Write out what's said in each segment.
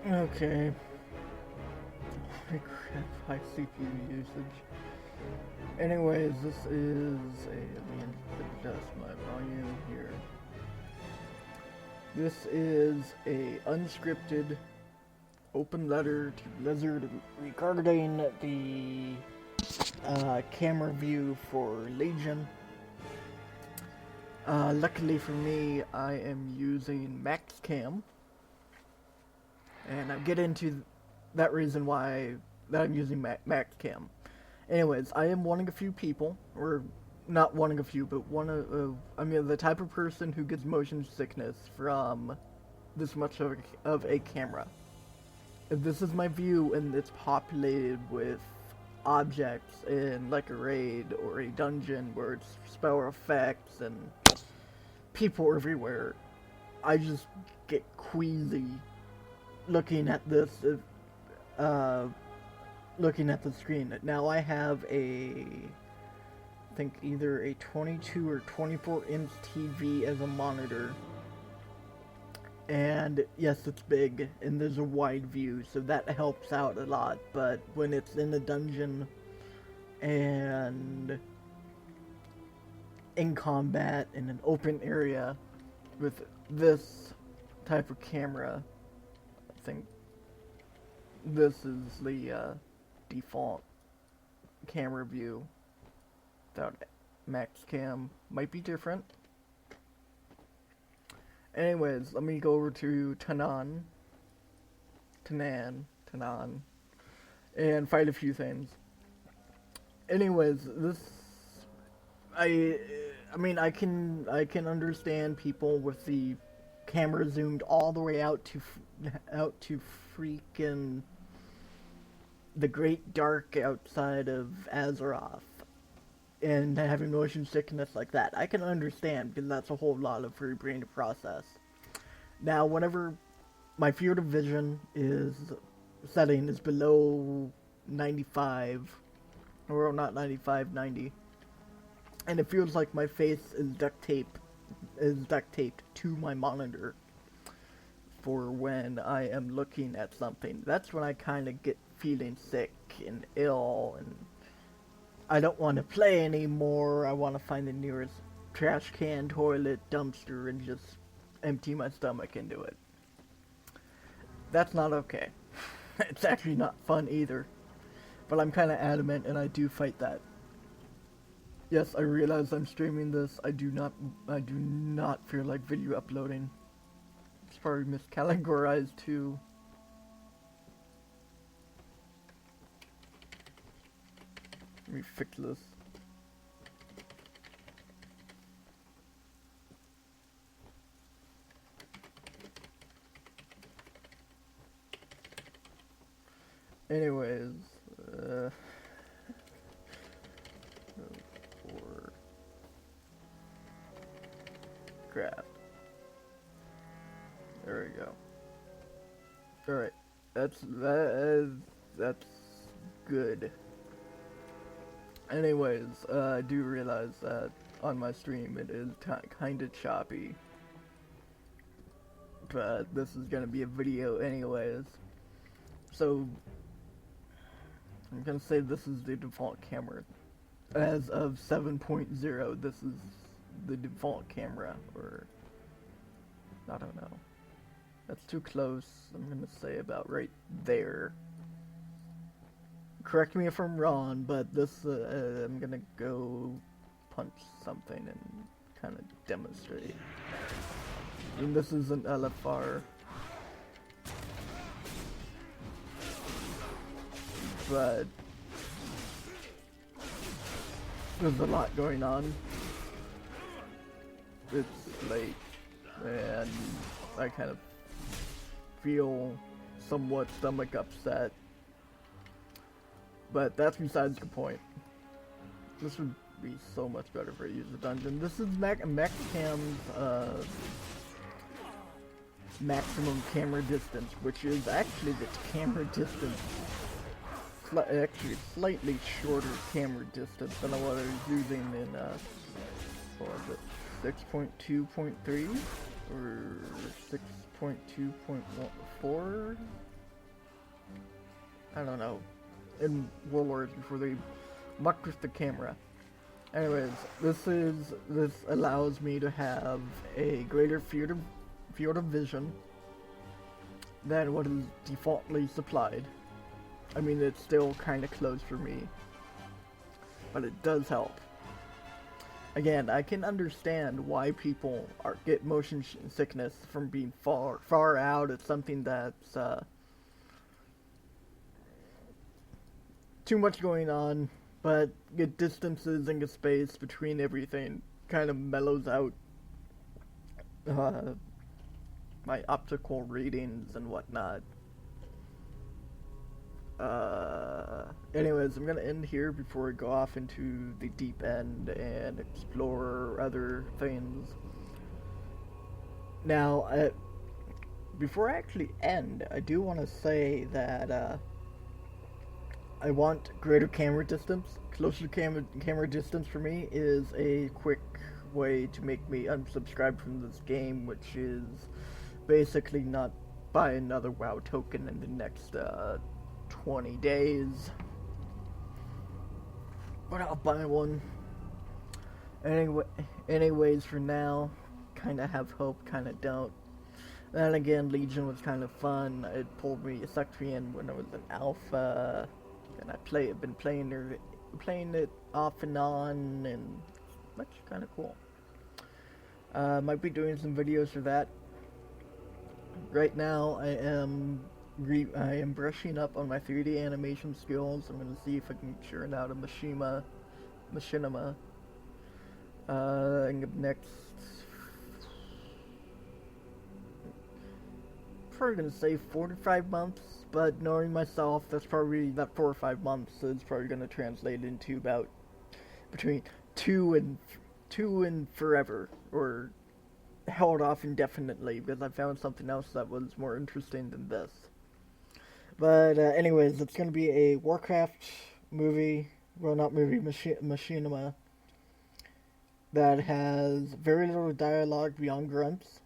Okay. Holy crap, high CPU usage. Anyways, this is a. Let me adjust my volume here. This is a unscripted open letter to Blizzard regarding the camera view for Legion. Luckily for me, I am using max cam, and I'll get into that reason why that I'm using max cam. Anyways, I am one of a few people, or not one of a few, but I mean, the type of person who gets motion sickness from this much of a camera. If this is my view and it's populated with objects in like a raid or a dungeon where it's spell effects and people everywhere, I just get queasy looking at this, looking at the screen. Now I have I think either a 22 or 24 inch TV as a monitor. And yes, it's big, and there's a wide view, so that helps out a lot, but when it's in a dungeon and in combat in an open area with this type of camera, I think this is the default camera view. Without max cam, might be different. Anyways, let me go over to Tanan, and fight a few things. Anyways, I mean, I can understand people with the camera zoomed all the way out to freaking the great dark outside of Azeroth, and having motion sickness like that. I can understand, because that's a whole lot for your brain to process. Now, whenever my field of vision setting is below 95, or not 95, 90, and it feels like my face is duct taped to my monitor for when I am looking at something, that's when I kind of get feeling sick and ill, and I don't want to play anymore. I want to find the nearest trash can, toilet, dumpster, and just empty my stomach into it. That's not okay. It's actually not fun either. But I'm kind of adamant, and I do fight that. Yes, I realize I'm streaming this. I do not feel like video uploading. It's probably miscategorized too. Let me fix this. Anyways, for craft. There we go. All right, that's good. Anyways, I do realize that on my stream it is kind of choppy, but this is gonna be a video anyways, so I'm gonna say this is the default camera. As of 7.0, this is the default camera, or I don't know. That's too close. I'm gonna say about right there. Correct me if I'm wrong, but this, I'm gonna go punch something and kind of demonstrate. And this is an LFR. But there's a lot going on. It's late, and I kind of feel somewhat stomach upset. But that's besides the point. This would be so much better for a user dungeon. This is Mechcam's maximum camera distance, which is actually the camera distance. Actually, slightly shorter camera distance than what I was using in, what was it, 6.2.3 or 6.2.4? I don't know, in Warlords before they mucked with the camera. Anyways, this allows me to have a greater field of vision than what is defaultly supplied. I mean, it's still kind of close for me, but it does help. Again, I can understand why people get motion sickness from being far out. It's something that's too much going on, but get distances and get space between everything kind of mellows out my optical readings and whatnot. Anyways, I'm gonna end here before we go off into the deep end and explore other things. Now, before I actually end, I do want to say that I want greater camera distance. Closer camera distance for me is a quick way to make me unsubscribe from this game, which is basically not buy another WoW token in the next 20 days. But I'll buy one. Anyways, for now, kinda have hope, kinda don't. Then again, Legion was kind of fun. It sucked me in when I was in alpha, and I've been playing it off and on, and that's kind of cool. Might be doing some videos for that. Right now, I am brushing up on my 3D animation skills. I'm gonna see if I can churn out a machinima. Next, probably gonna say 4 to 5 months, but knowing myself, that 4 or 5 months is probably gonna translate into about between two and forever, or held off indefinitely because I found something else that was more interesting than this. But anyways, it's going to be a Warcraft movie, well, not movie, machinima, that has very little dialogue beyond grunts.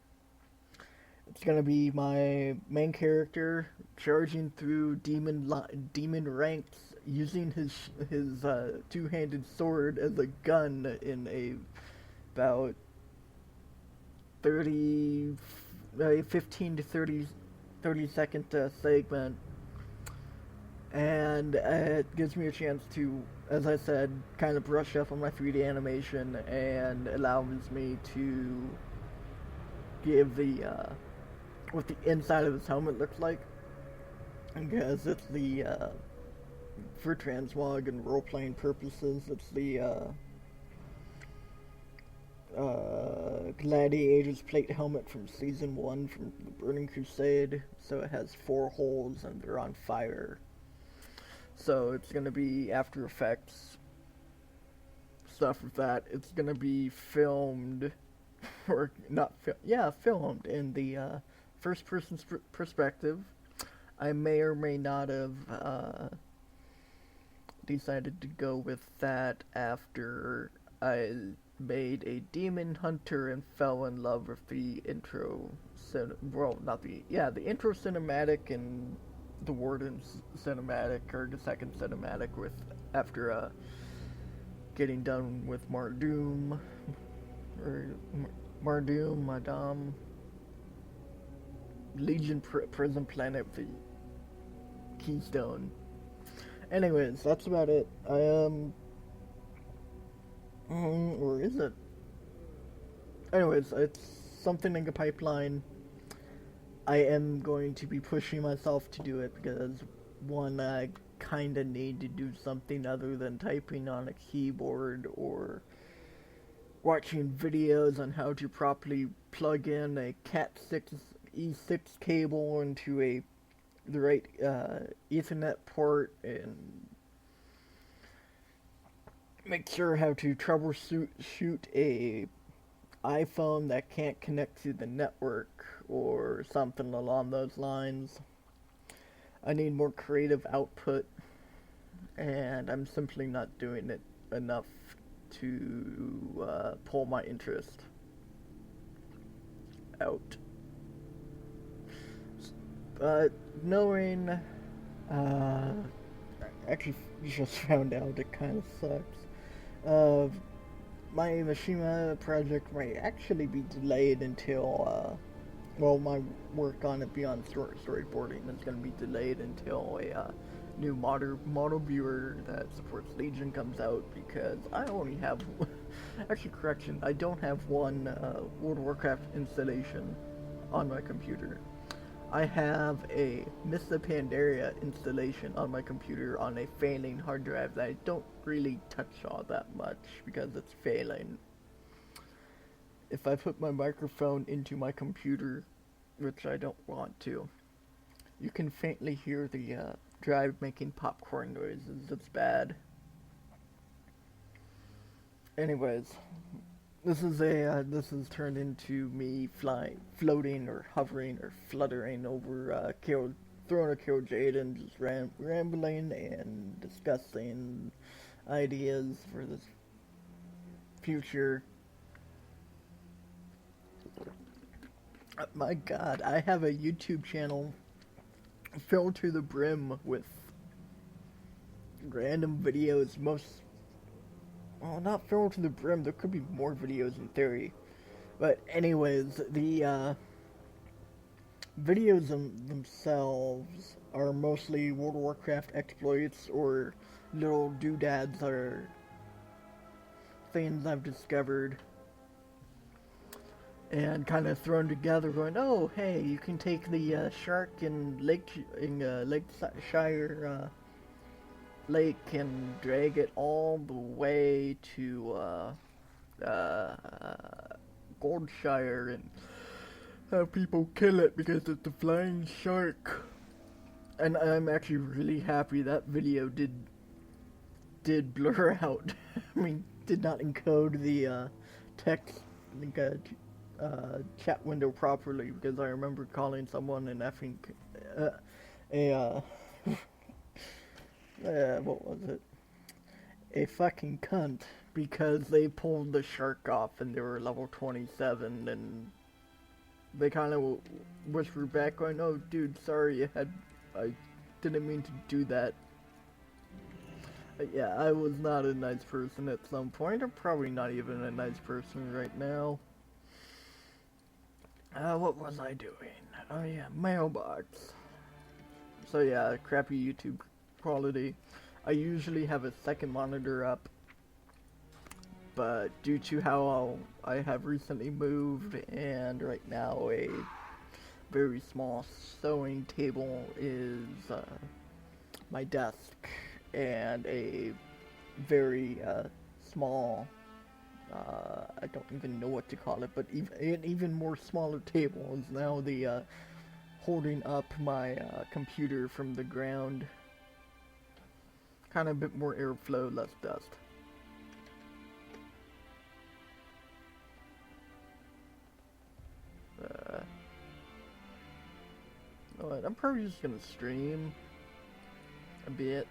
It's going to be my main character charging through demon ranks, using his two-handed sword as a gun in about 15 to 30 second segment, and it gives me a chance to, as I said, kind of brush up on my 3D animation, and allows me to give what the inside of his helmet looks like, because it's for transmog and role-playing purposes, it's the Gladiator's plate helmet from Season 1 from the Burning Crusade, so it has 4 holes and they're on fire. So it's going to be After Effects stuff with that. It's going to be filmed, or not filmed in the first person perspective. I may or may not have decided to go with that after I made a demon hunter and fell in love with the intro the intro cinematic and the Warden's cinematic, or the second cinematic, after getting done with Mardoom, Madame Legion prison planet, the Keystone. Anyways, that's about it. I am or is it? Anyways, it's something in the pipeline. I am going to be pushing myself to do it because, one, I kinda need to do something other than typing on a keyboard or watching videos on how to properly plug in a Cat6 E6 cable into the right Ethernet port, and make sure how to troubleshoot a iPhone that can't connect to the network or something along those lines. I need more creative output, and I'm simply not doing it enough to pull my interest out. But knowing Uh, actually, just found out it kind of sucks. Uh, my Mishima project might actually be delayed until, well, my work on it beyond storyboarding is going to be delayed until a new model viewer that supports Legion comes out because I only have, actually correction, I don't have one World of Warcraft installation on my computer. I have a Mista Pandaria installation on my computer on a failing hard drive that I don't really touch all that much because it's failing. If I put my microphone into my computer, which I don't want to, you can faintly hear the drive making popcorn noises. It's bad. Anyways, this is turned into me floating, or hovering, or fluttering over throne of Kill Jade, and just rambling and discussing ideas for this future. My God, I have a YouTube channel filled to the brim with random videos. Well, not filled to the brim. There could be more videos in theory. But anyways, the videos themselves are mostly World of Warcraft exploits or little doodads or things I've discovered and kind of thrown together, going, "Oh, hey, you can take the shark in Lakeshire Lake and drag it all the way to Goldshire and have people kill it because it's a flying shark." And I'm actually really happy that video did blur out. I mean, did not encode the text, like, chat window properly, because I remember calling someone an effing what was it? A fucking cunt because they pulled the shark off and they were level 27, and they kind of whispered back going, "Oh, dude, sorry, I didn't mean to do that." But yeah, I was not a nice person at some point. I'm probably not even a nice person right now. What was I doing? Oh yeah, mailbox. So yeah, crappy YouTube quality. I usually have a second monitor up, but due to how I have recently moved, and right now a very small sewing table is my desk, and a very small, I don't even know what to call it, but an even more smaller table is now the holding up my computer from the ground. Kind of a bit more airflow, less dust. I'm probably just gonna stream a bit.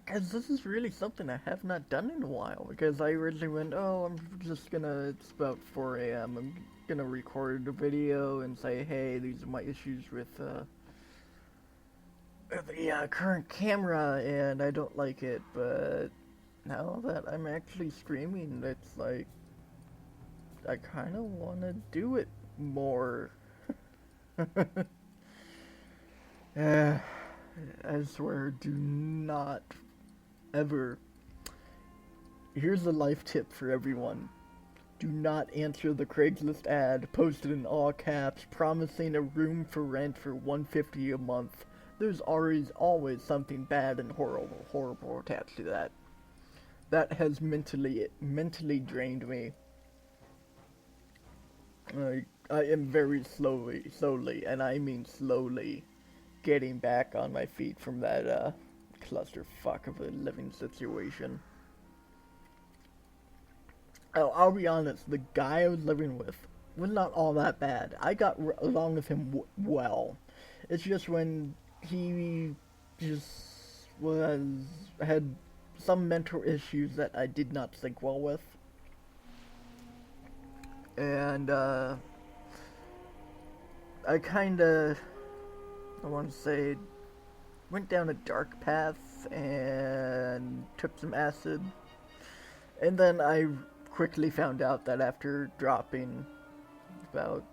Because this is really something I have not done in a while. Because I originally went, oh, I'm just gonna, it's about 4 a.m. I'm gonna record a video and say, hey, these are my issues with the current camera, and I don't like it. But now that I'm actually streaming, it's like, I kind of want to do it more. I swear, do not ever. Here's a life tip for everyone. Do not answer the Craigslist ad posted in all caps promising a room for rent for $150 a month. There's always something bad and horrible attached to that. That has mentally drained me. I am very slowly, and I mean slowly, getting back on my feet from that clusterfuck of a living situation. Oh, I'll be honest, the guy I was living with was not all that bad. I got along with him well. It's just when he just was had some mental issues that I did not sync well with, and I kinda, I want to say, went down a dark path and took some acid, and then I quickly found out that after dropping about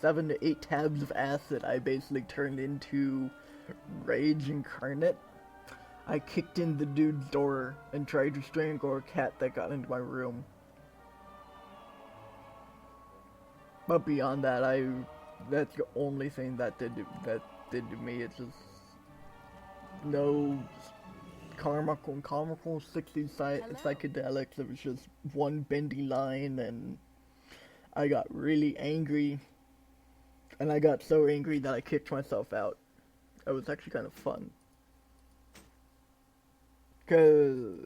7 to 8 tabs of acid, I basically turned into Rage Incarnate. I kicked in the dude's door and tried to strangle a cat that got into my room. But beyond that, that's the only thing that did to me. It's just no comical 60s psychedelics. It was just one bendy line, and I got really angry. And I got so angry that I kicked myself out. It was actually kind of fun. Because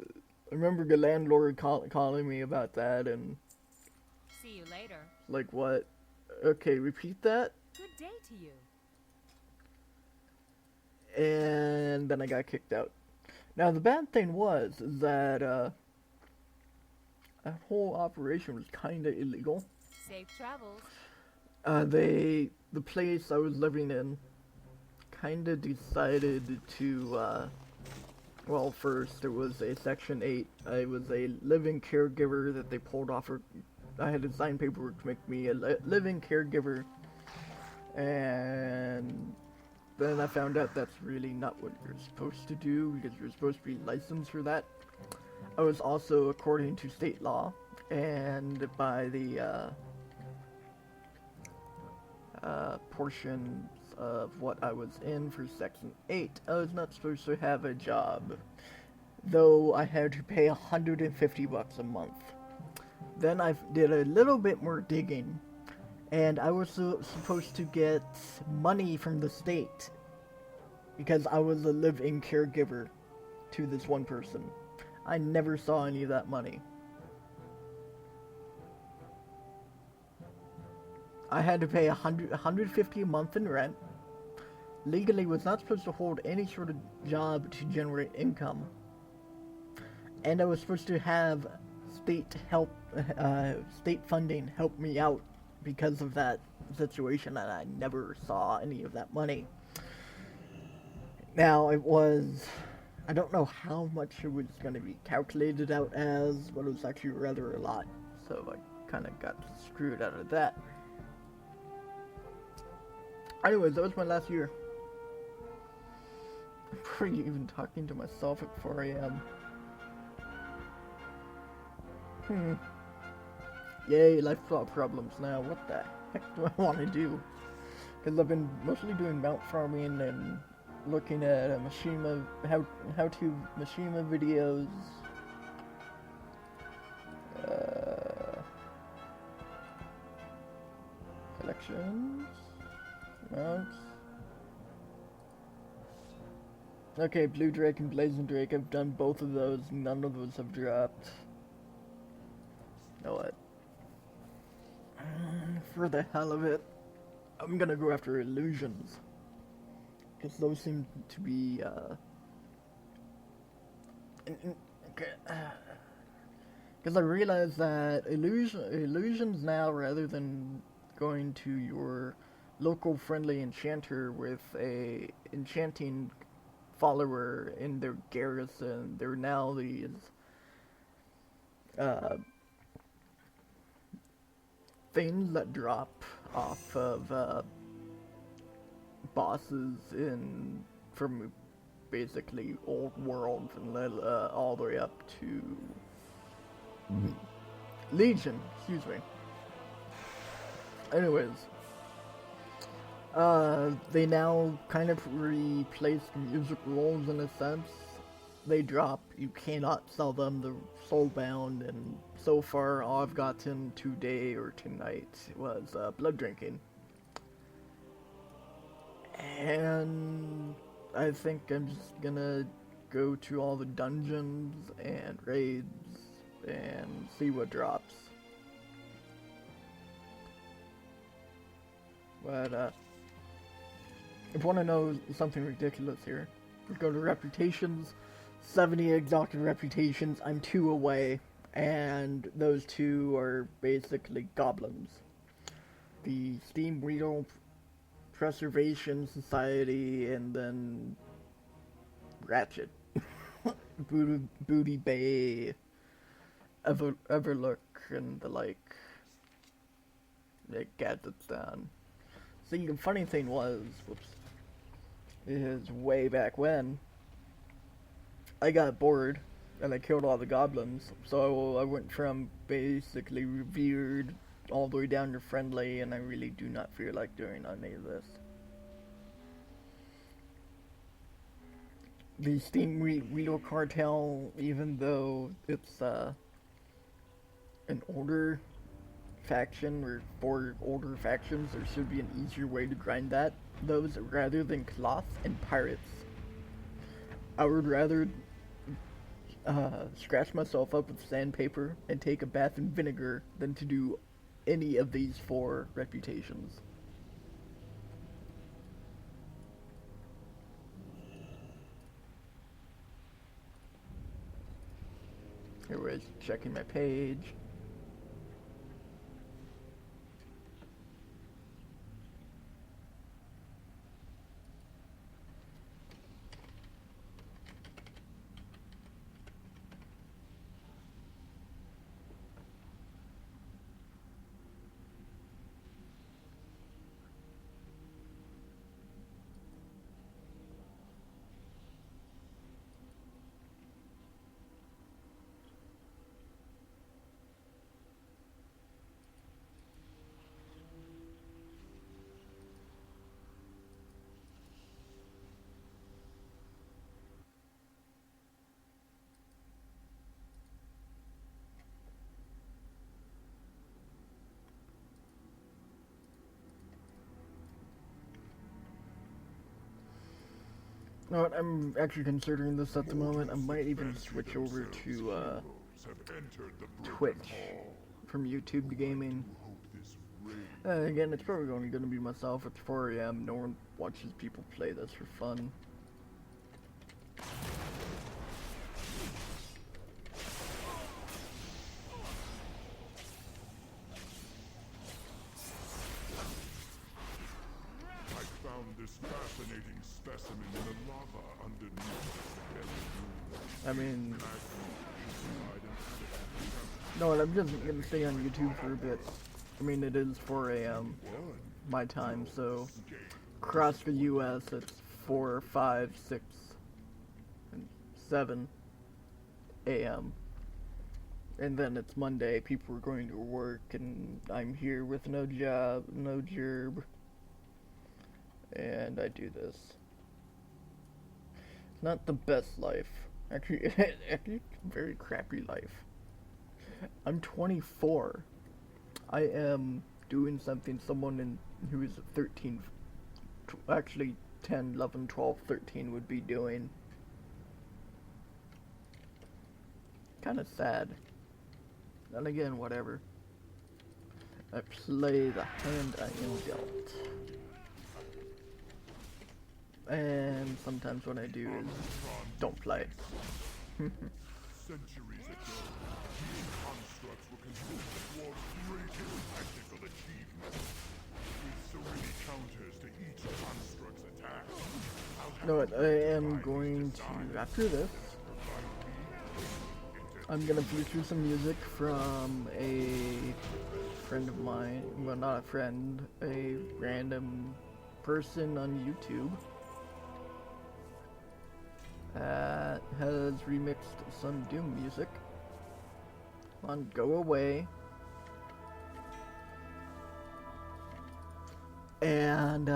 I remember the landlord calling me about that, and... See you later. Like, what? Okay, repeat that? Good day to you. And then I got kicked out. Now, the bad thing was that, that whole operation was kinda illegal. Safe travels. The place I was living in kinda decided to, well, first, it was a Section 8. I was a living caregiver that they pulled off. I had to sign paperwork to make me a living caregiver. And then I found out that's really not what you're supposed to do, because you're supposed to be licensed for that. I was also, according to state law, and by the, portions of what I was in for Section 8, I was not supposed to have a job, though I had to pay $150 a month. Then I did a little bit more digging, and I was supposed to get money from the state, because I was a live-in caregiver to this one person. I never saw any of that money. I had to pay $150 a month in rent. Legally was not supposed to hold any sort of job to generate income. And I was supposed to have state funding help me out because of that situation, and I never saw any of that money. Now, I don't know how much it was going to be calculated out as, but it was actually rather a lot. So I kind of got screwed out of that. Anyways, that was my last year. I'm probably even talking to myself at 4 a.m. Yay, life problems now. What the heck do I want to do? Because I've been mostly doing mount farming and looking at Mishima, how-to Mishima videos. Collections. Mounts. Okay, Blue Drake and Blazing Drake, I've done both of those. None of those have dropped. You know what? For the hell of it, I'm gonna go after illusions. Because those seem to be, because I realized that illusions now, rather than going to your local friendly enchanter with a enchanting follower in their garrison, they're now these, things that drop off of, bosses from basically old world and all the way up to Legion, excuse me. Anyways, they now kind of replaced music rolls in a sense. They drop, you cannot sell them, they're soulbound, and so far all I've gotten today or tonight was blood drinking. And I think I'm just gonna go to all the dungeons and raids and see what drops. But if you want to know something ridiculous here, We go to reputations, 70 exalted reputations. I'm 2 away, and those 2 are basically goblins. The Steam Real Preservation Society, and then Ratchet, Booty Bay, Everlook, and the like. Gadgets down. See, the funny thing was, whoops, is way back when I got bored and I killed all the goblins, so I went from basically revered all the way down to friendly, and I really do not feel like doing any of this. The Steam Real Cartel, even though it's an older faction or 4 older factions, there should be an easier way to grind those rather than cloth and pirates. I would rather scratch myself up with sandpaper and take a bath in vinegar than to do any of these 4 reputations. Here we're checking my page. You know what, I'm actually considering this at the moment. I might even switch over to Twitch from YouTube to gaming. Again, it's probably only going to be myself. It's 4 AM. No one watches people play this for fun. This fascinating specimen in the lava underneath this I mean, no, I'm just gonna stay on YouTube for a bit. I mean, it is 4 AM my time, so across the US it's 4, 5, 6, and 7 AM. And then it's Monday, people are going to work, and I'm here with no job, no gerb. And I do this. It's not the best life. Actually, actually, very crappy life. I'm 24. I am doing something someone who is 13, actually 10, 11, 12, 13 would be doing. Kind of sad. And again, whatever. I play the hand I am dealt. And sometimes what I do is don't play. Centuries ago, these constructs were considered the dwarves' greatest technical achievement. With so many counters to each construct's attack. No, I am going to, after this, I'm gonna play through some music from a friend of mine, well, not a friend, a random person on YouTube that has remixed some Doom music on Go Away. And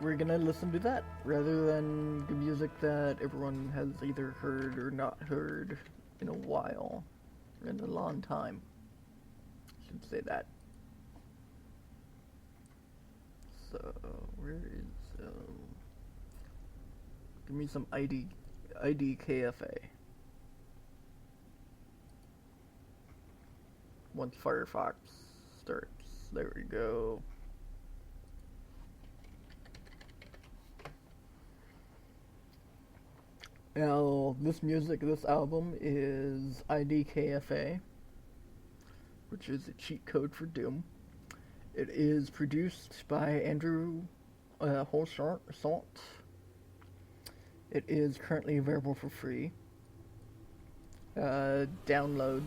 we're gonna listen to that rather than the music that everyone has either heard or not heard in a while, in a long time. I should say that. So where is give me some IDKFA. Once Firefox starts. There we go. Now, this music, this album is IDKFA, which is a cheat code for Doom. It is produced by Andrew Holsart. It is currently available for free. Download.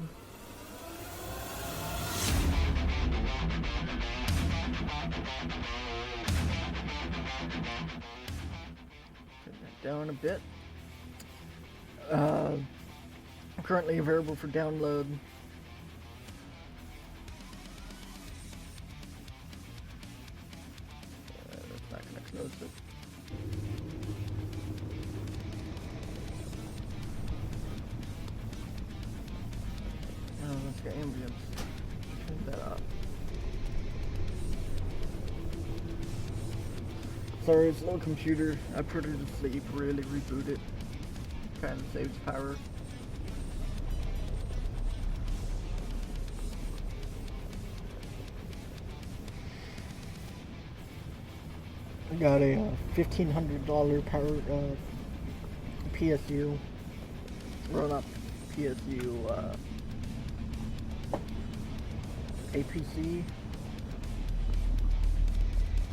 Turn that down a bit. Currently available for download. That's not gonna close it. Oh, let's get ambience. Turn that up. Sorry, it's a little computer. I put it to sleep, really reboot it. Kind of saves power. I got a $1,500 power PSU. Well, not PSU. APC.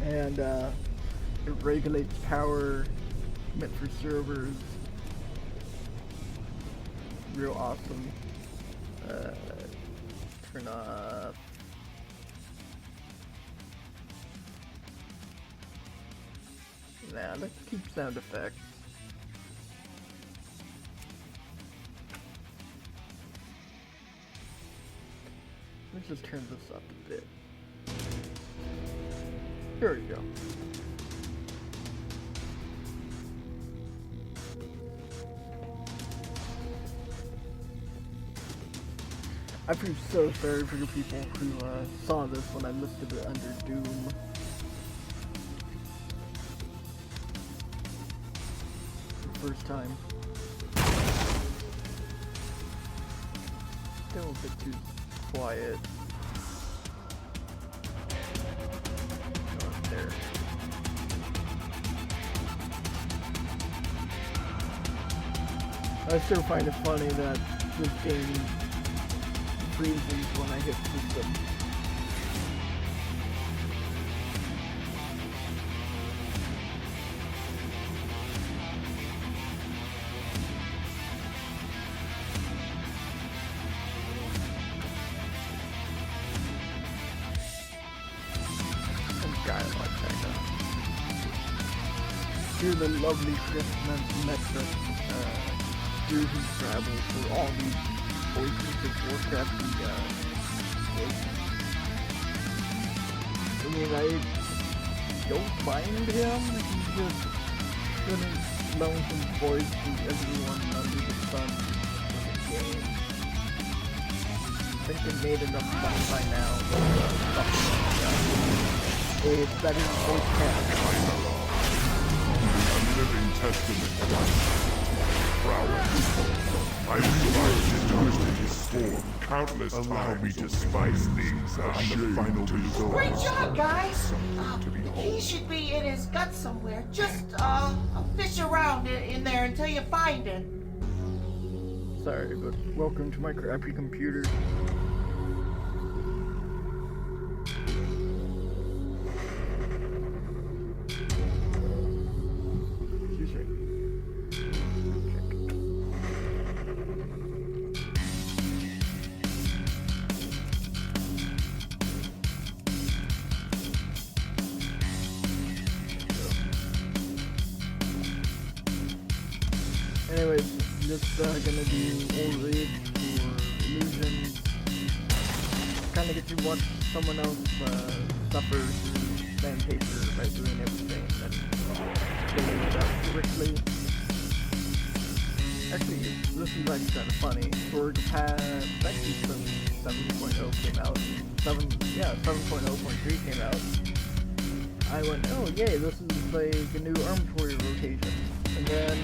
And it regulates power, meant for servers. Real awesome. Turn off. Nah, let's keep sound effects. Let's just turn this up a bit. There we go. I feel so sorry for the people who saw this when I listed it under Doom. For the first time. Still a bit too quiet. Oh, there. I still find it funny that this game freezes when I hit system. Some guy like that. Hear the lovely crisp metric fusion travel for all these voices of Warcraft voices. I mean, I don't mind him. He's just gonna lonesome voice to everyone under the sun in the game. I think they made enough money by now. It's better than voice cast. A living testament to my prowess. I realized his twisted his form countless times. Allow me to spice things up on the final result. Great job, guys! To behold. He should be in his gut somewhere. Just, fish around in there until you find it. Sorry, but welcome to my crappy computer. Excuse me. Anyways, just gonna do old rage for illusions. Kinda get to watch someone else suffer through sandpaper by doing everything and getting it out quickly. Actually, this is like kinda funny. Sword Pass, actually some 7.0 came out. 7.0.3 came out. I went, oh yay, this is like a new armatory rotation. And then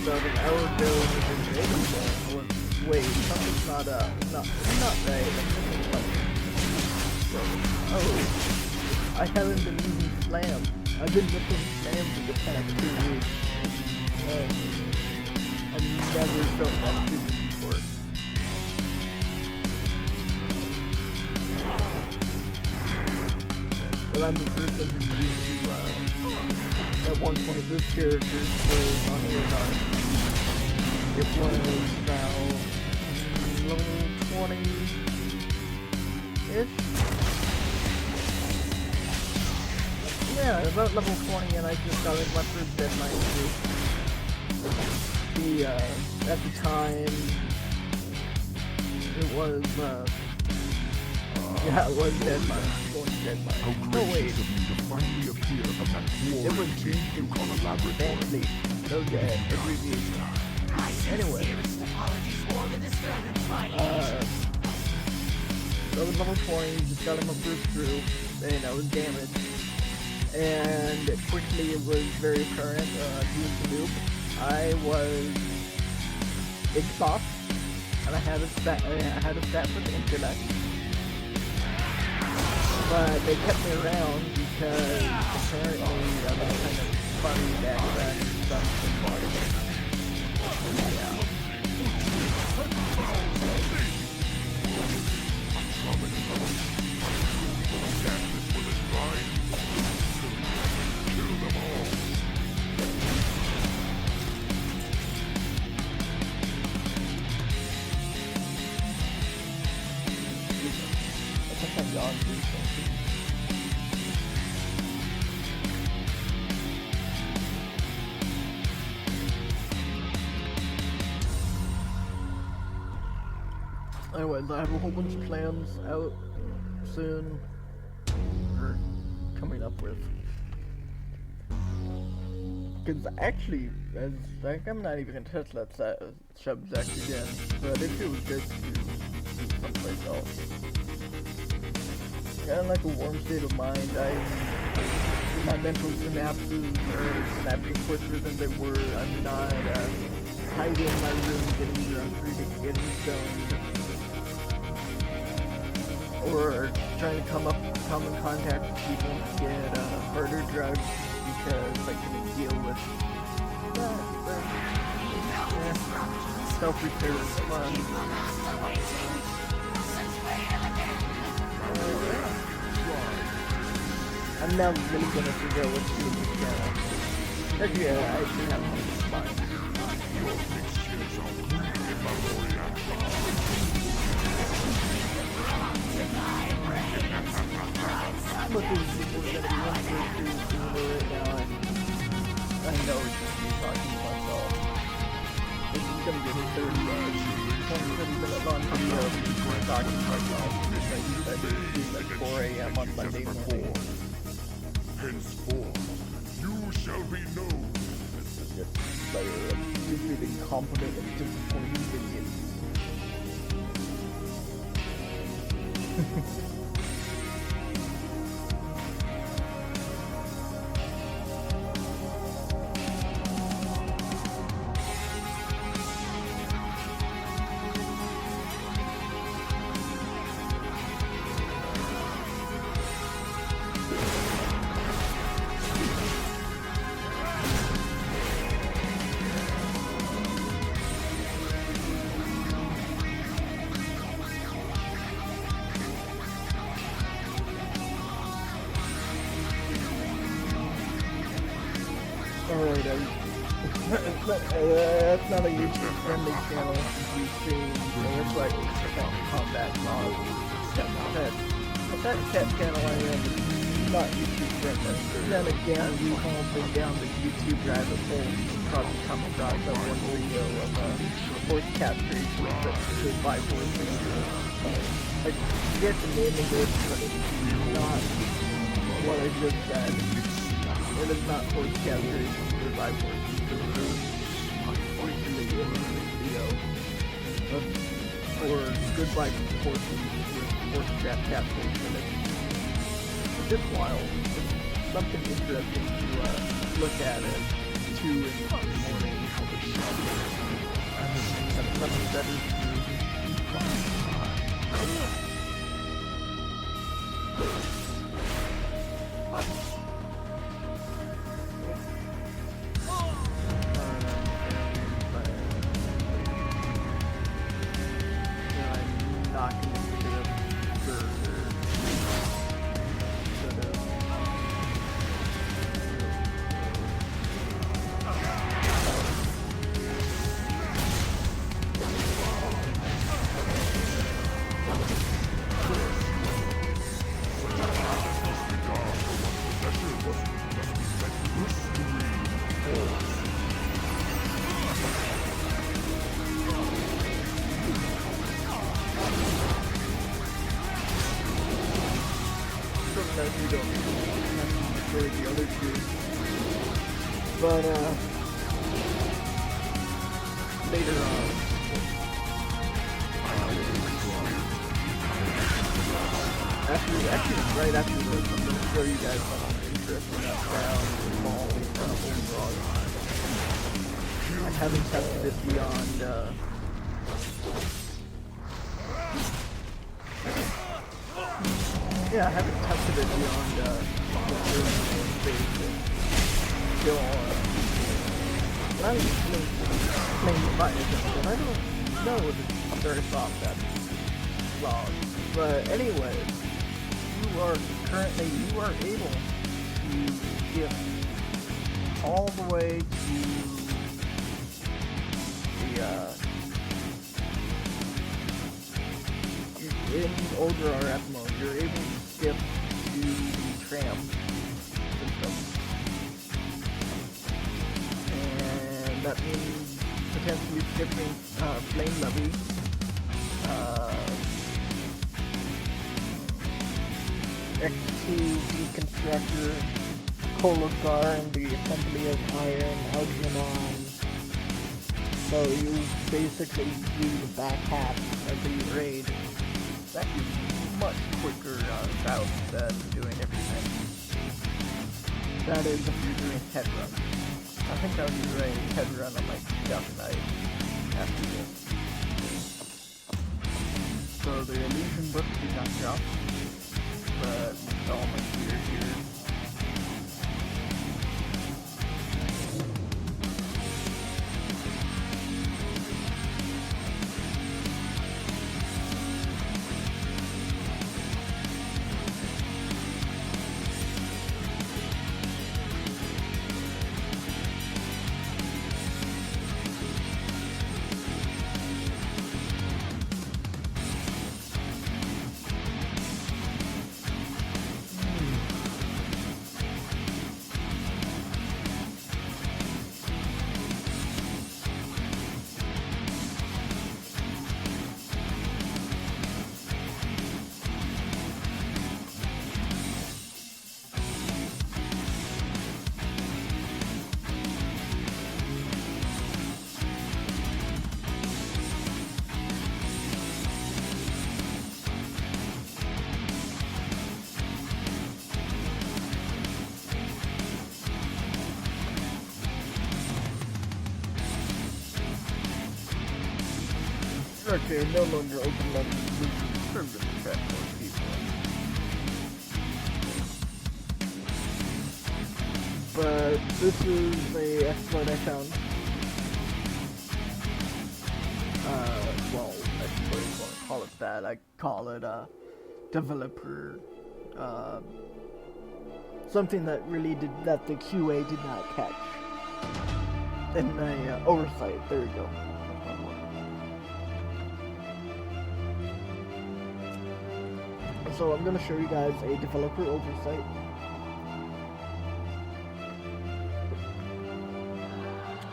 about an hour ago when we were I went, wait, something's not right. I'm missing something. Oh, I haven't been using Slam. I've been looking Slam for the past 2 weeks. I've never felt that good before. But I'm the person who used to, at one point, this character was on Aerodon. It was about level 20-ish? Yeah, about level 20, and I just got like my first Dead Mind too. At the time, it was, yeah, it was Dead Mind. Going to Dead Mind. Oh wait. It was Bentley. Okay, abbreviation. Anyway. So I was level 20, just got him my first group, and I was damaged. And quickly it was very apparent, he was the noob. I was exhaust, and I had a stat for the intellect. But they kept me around because apparently I was kind of funny background and stuff and yeah. I think I'm gone through something. Anyways, I have a whole bunch of plans out soon, or coming up with. Because actually, as like, I'm not even gonna touch that subject again, but it feels good to do someplace else. Kind of like a warm state of mind. My mental synapses are snapping quicker than they were. I'm not hiding in my room, getting drunk, or getting stoned, or trying to come in contact with people to get harder drugs because I couldn't deal with self-repair is fun. I'm now really gonna figure out what to do with this channel. Actually, yeah, I actually have one in mind. Look, these people are gonna be one right now, and I know it's just me talking to myself. This is gonna get 30 minute long video of me talking to myself. Like 4 a.m. on Monday morning. Henceforth, you shall be known. Just like a stupid, incompetent, and disappointing idiot. Alright, that's not a YouTube friendly channel. You stream it's like combat laws. That channel I am is not YouTube friendly. Then again, we've all been down the YouTube rabbit hole. You've probably come across that one video of horse castration to buy horses. I forget the name of it, but it's not what I just said. It is not horse castration to revive horses. It is a video for goodbye horses with horse trap castration. It's just wild. It's something interesting to look at at 2 in the morning. Something better to do. I'm knocking into the burger. Sort of. That you don't necessarily the other two. But later on, actually right after this, I'm gonna show you guys some interesting sounds involving overall. I haven't tested it beyond yeah, I haven't tested it beyond still playing buttons, and I don't know if it's very soft that long. But anyways, you are able to skip all the way to the in older RF mode, you're able to skip to the tram system. And that means potentially skipping Flame Levy, X2 Deconstructor, Kolokar, and the Assembly of Iron, Algernon. So you basically do the back half of the raid. It's actually much quicker route than doing everything. That is if you're doing head run. I think I'll do a head run on my Death Knight after this. So the illusion book did not drop, but with all my gear here. Okay, no longer open level service chat for people. But this is a exploit I found. Well, exploit, I won't call it that. I call it a developer, something that really that the QA did not catch. And my oversight, there we go. So I'm going to show you guys a developer oversight.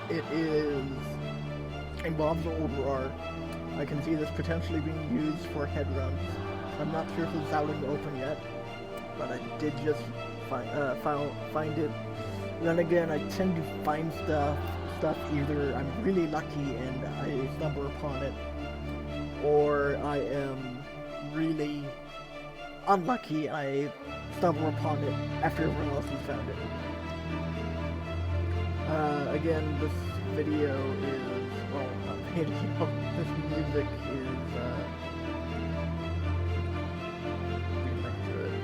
It involves OverR. I can see this potentially being used for head runs. I'm not sure if it's out in the open yet, but I did just find it. Then again, I tend to find stuff either I'm really lucky and I stumble upon it, or I am really unlucky, I stumble upon it after everyone else has found it. Again, this video is, well, not video, this music is, link to it.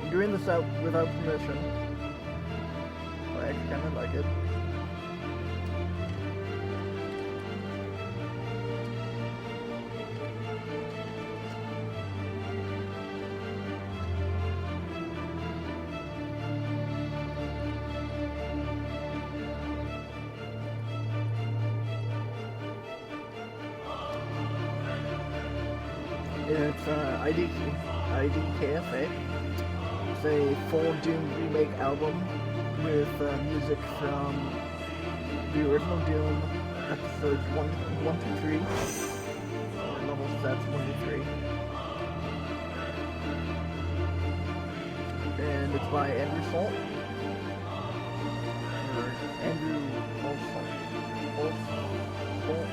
I'm doing this out without permission. I actually kind of like it. It's IDKFA. It's a full Doom remake album with music from the original Doom episodes 1 through 3, or level sets 1 to 3. And it's by Andrew Salt. Or Andrew Salt.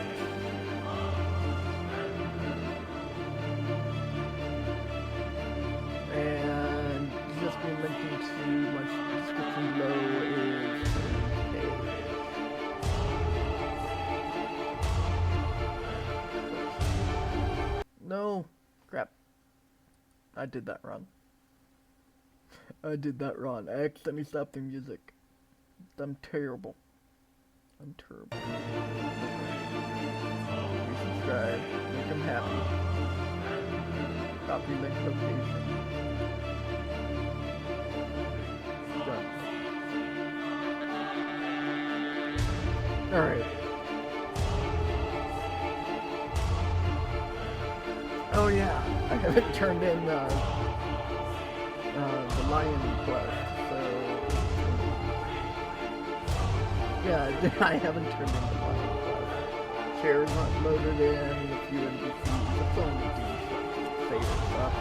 And just been linking to my description below is no crap. I did that wrong. I accidentally stopped the music. I'm terrible. Resubscribe. Make them happy. Copy link location. Done. Alright. Oh yeah, I haven't turned in the lion quest, so yeah, I haven't turned in the lion quest. Chairs not loaded in, a few NPCs, that's only favorite stuff.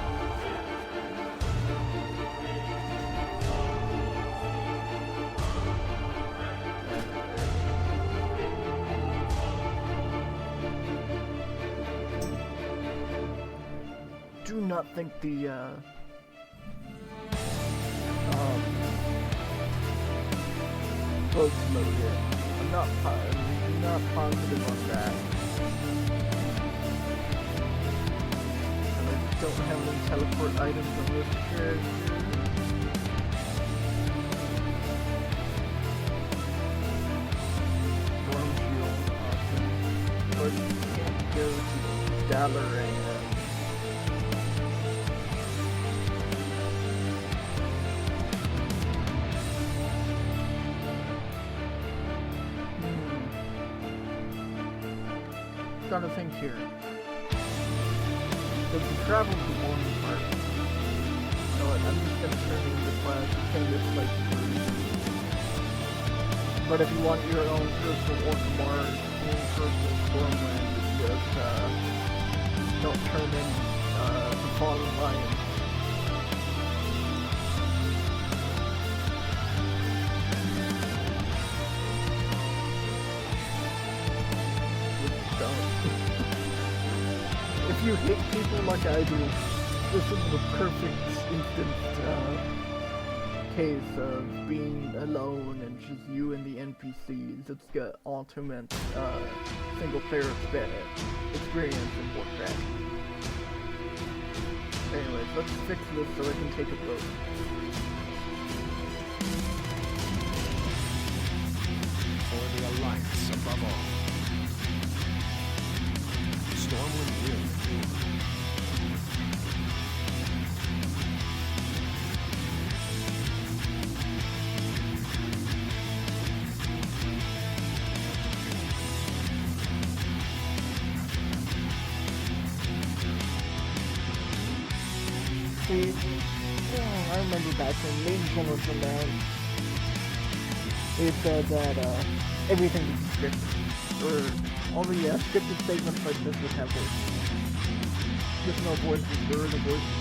Do not think the bugs loaded. I'm not positive on that. And I don't have any teleport items on this character. Storm shield, awesome. But you can't go to Dalaran. Trying to think here. So to travel to one part. You know what, I'm just gonna turn in the class and turn this like free. But if you want your own personal Orc own personal Stormland, just don't turn in the Fallen Lion. If you hate people like I do, this is the perfect instant case of being alone and just you and the NPCs. It's got ultimate single player experience in Warcraft. Anyways, let's fix this so I can take a vote. For the Alliance above all. Stormwind will endure. See, I remember back when Mage General came out, it said that everything was scripted. Or all the scripted statements like this would have voices. Just no voices, there are no voices.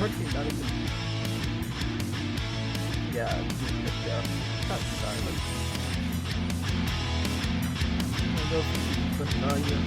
Actually, not even. Yeah, it's just picked up. Not silent. I know if it's familiar.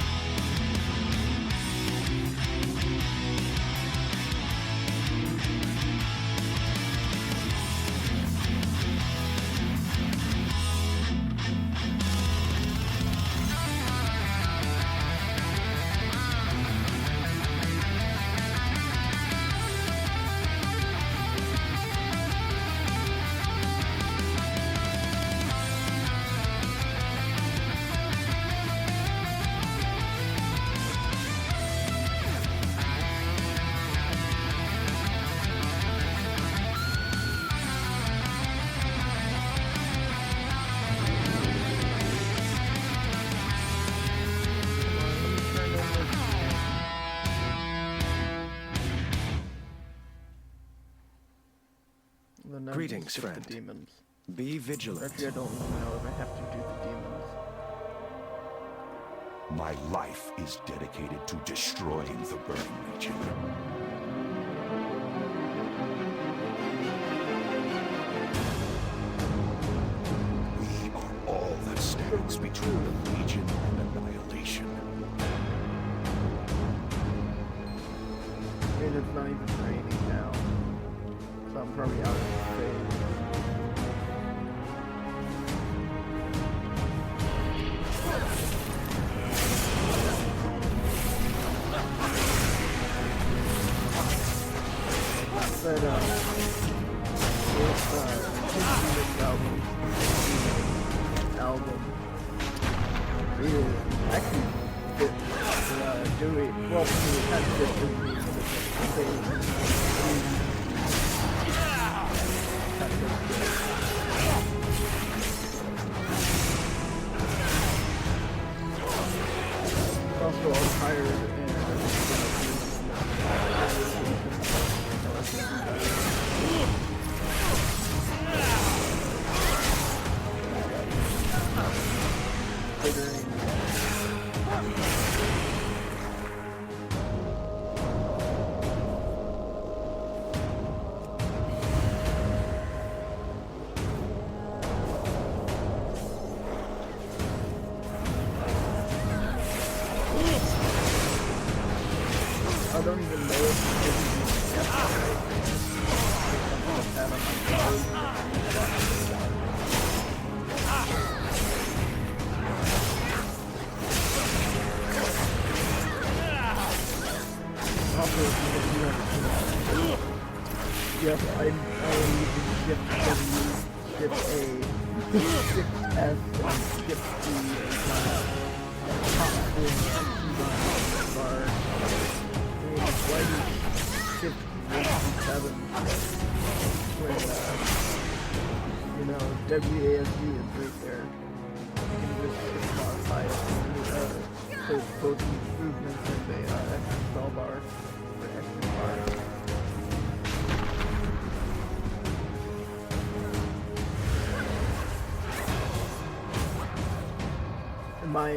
Greetings, skip friend. the demons. Be vigilant. Actually, I don't even know if I have to do the demons. My life is dedicated to destroying the Burn Legion. We are all that stands between the Legion and annihilation. And it's not even raining now. So I'm probably out of phase. But, this album is actually fit doing, well, it has fit doing also all tired and I don't even know if yes, I using shift W, shift A, shift S, and shift D, bar. Why do shift 1 when, you know, WASD is right there. You can just shift modify it, place both movements in the extra spell bar, or extra bar. In my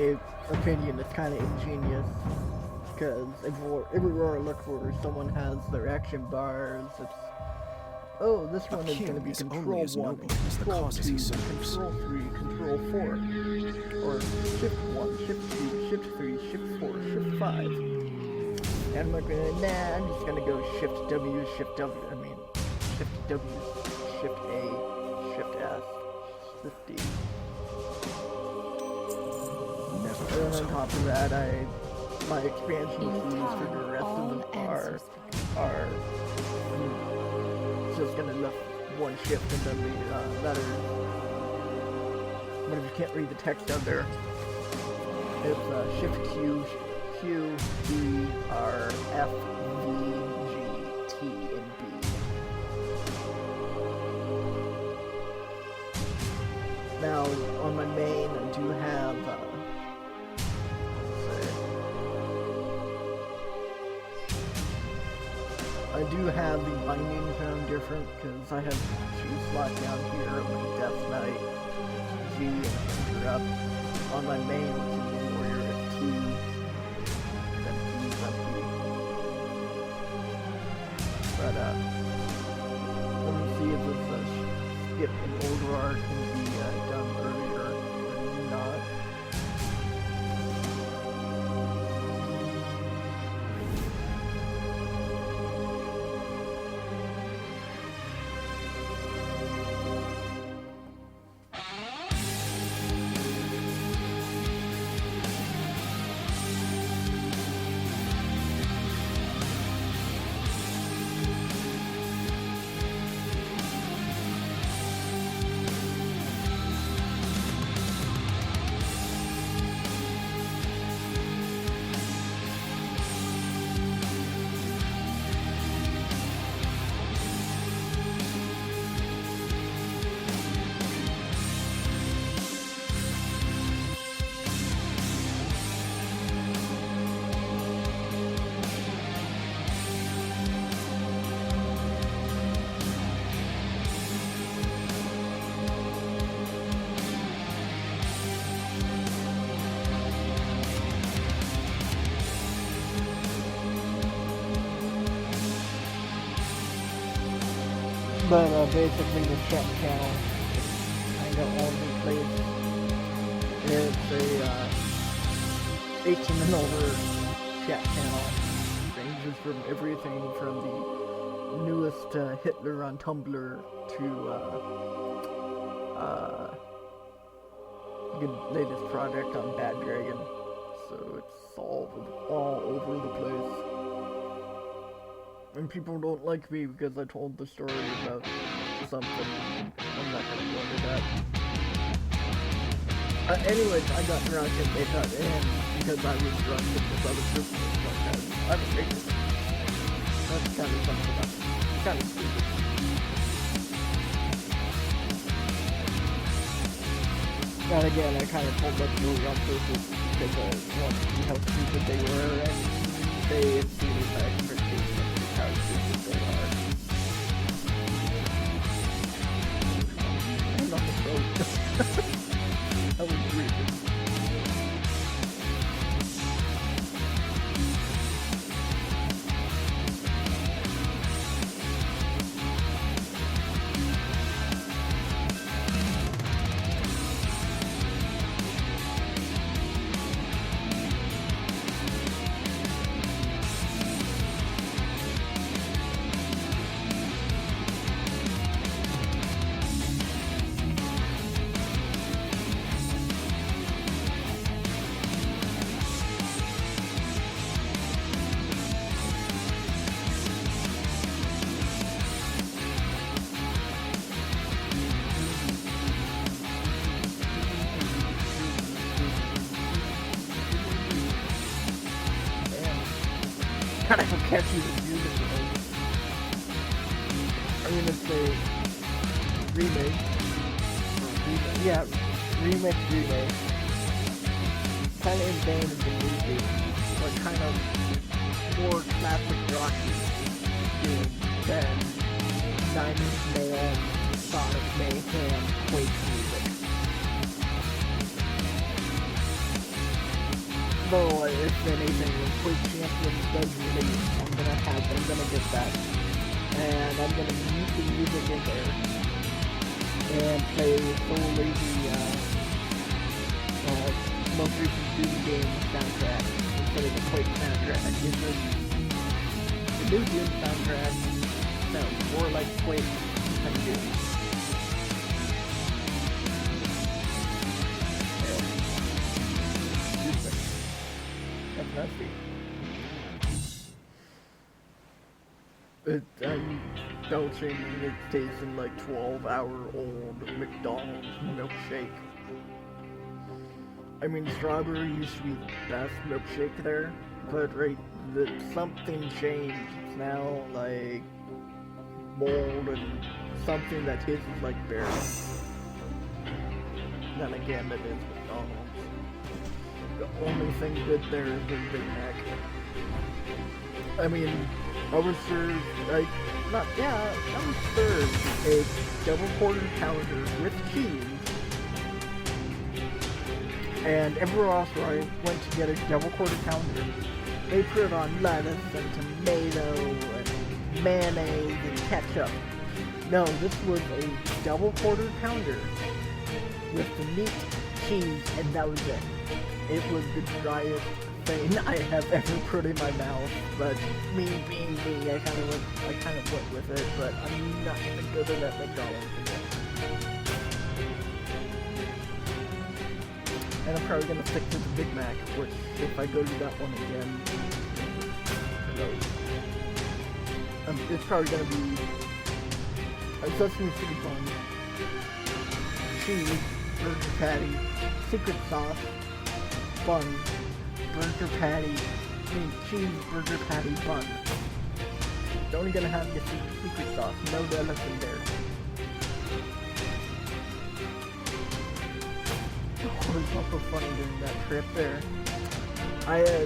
opinion, it's kind of ingenious. Because everywhere I look for, someone has their action bars. It's, oh, this one is going to be is only control as 1, noble as the control causes 2, he serves. control 3, control 4, or shift 1, shift 2, shift 3, shift 4, shift 5. And I'm not gonna, nah, I'm just gonna go shift W, shift W. I mean, shift W, shift A, shift S, shift D. Never And goes on home. top of that, my expansion keys for the rest of the bar are just gonna lift one shift and then the letters. But if you can't read the text out there, it's shift Q, Q, B, R, F, V, G, T, and B. Now, on my main, I do have I do have the binding zone different because I have 2 slots down here of my Death Knight, G, and Interrupt. On my main, which is the Warrior at T, then E's up T. But, let me see if this skip in older art can be done earlier or not. But basically the chat channel kind of all over the place. It's a 18 and over chat channel. Ranges from everything from the newest Hitler on Tumblr to the latest project on Bad Dragon. So it's all over the place. And people don't like me because I told the story about something. I'm not gonna go into that. Anyways, I got drunk and they got in because I was drunk and this other person was drunk. I was racist. That's kind of something that's kind of stupid. And again, I kind of told that story on purpose because I wanted to see how stupid they were, and they exceeded my expectations of how stupid they are. And on the throat. That was weird. Kind of catchy the music is. I mean, it's a remake. Yeah, remake. Kind of in vein of the movie, but kind of more classic rocky than Nine Inch Nails, Sonic Mayhem, Quake music. Though, if anything, when Quake Champions does release, I'm gonna get that. And I'm gonna mute the music in there. And play solely the most recent Doom game soundtrack instead of the Quake soundtrack. The new Doom soundtrack sounds more like Quake than Doom. That's nasty. I'm belching and it tasting like 12-hour-old McDonald's milkshake. I mean, strawberry used to be the best milkshake there, but something changed. It's now like mold and something that tastes like berry. Then again, it is McDonald's. The only thing good there is the Big Mac. I mean, I was served, I was served a double quarter pounder with cheese. And everywhere else where I went to get a double quarter pounder, they put on lettuce and tomato and mayonnaise and ketchup. No, this was a double quarter pounder with the meat, cheese, and that was it. It was the driest thing I have ever put in my mouth, but me being me, I kind of went with it, but I'm not gonna go to that McDonald's again. And I'm probably gonna stick to the Big Mac, which if I go to that one again, it's probably gonna be a sesame seed bun, cheese, burger patty, secret sauce, bun, burger patty, cheeseburger patty bun. It's only gonna have your secret sauce, no lettuce in there. It was also funny during that trip there.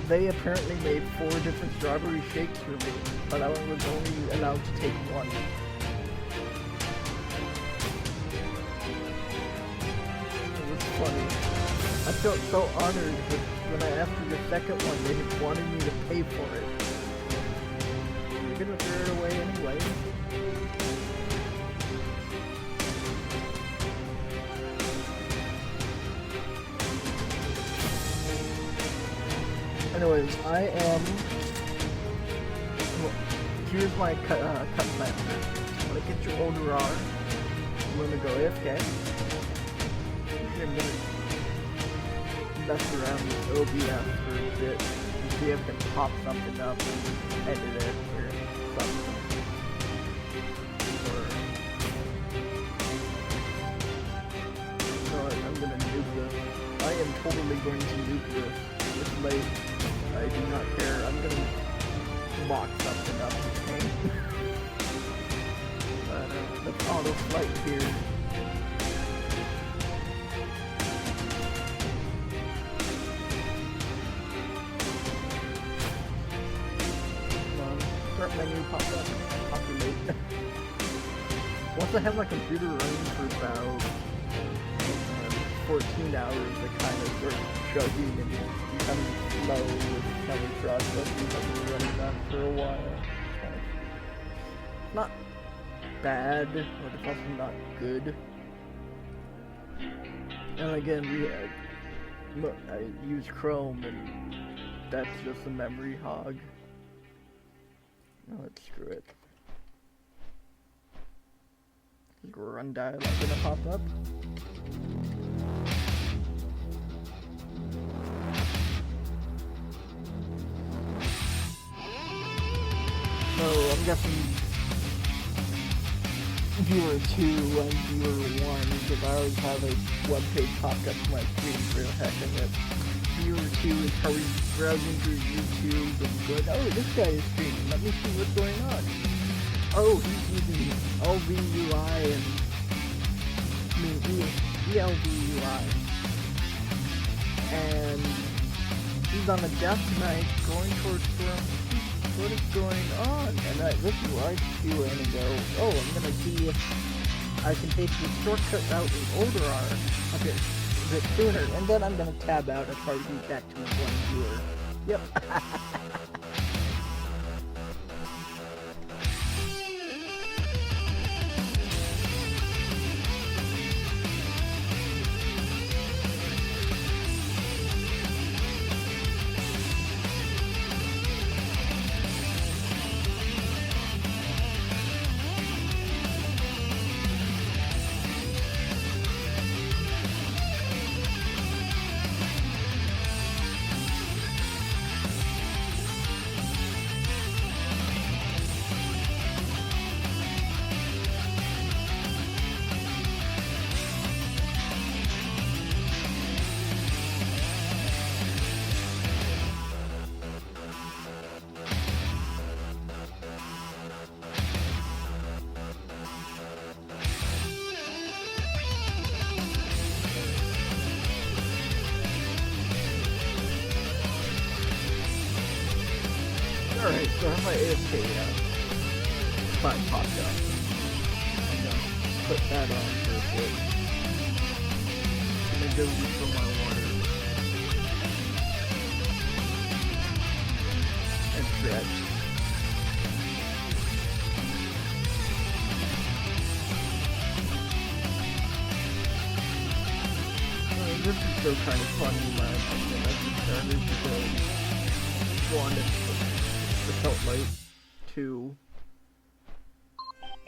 They apparently made 4 different strawberry shakes for me, but I was only allowed to take one. It was funny. I felt so honored when I asked for the second one, they just wanted me to pay for it. You're gonna throw it away anyway. Anyways, I am. Well, here's my cut plan. When I get your older R, I'm gonna go AFK. I'm gonna mess around with OBS for a bit and see if I can pop something up and edit it or something. Or no, I'm gonna nuke this. I am totally going to nuke this. It's late. I do not care. I'm gonna lock something up. Okay? Let's auto flight here. Start menu pop up. Populate. Once I have my computer running for about 14 hours, it kind of starts chugging and becoming slow with Kelly processing. I've been running that for a while. Not bad, but it's also not good. And again, I use Chrome, and that's just a memory hog. No, let's screw it. Is run dialog gonna pop up? So I'm guessing viewer 2 and viewer 1, because I always have a web page pop up to my screen for the heck of it. Viewer 2 is probably browsing through YouTube and going, oh, this guy is streaming, let me see what's going on. Oh, he's using LVUI and, ELVUI. and he's on a death knight going towards storm. What is going on? And this is where I do it and go, oh, I'm gonna see if I can take the shortcut route in older R a bit sooner, and then I'm gonna tab out and try to get back to my one viewer. Yep. Alright, so I have my AFK button popped up. I'm gonna put that on for a bit. I'm gonna go refill my water. And stretch. This is still kind of fun in my opinion. I just started because one, it felt like 2,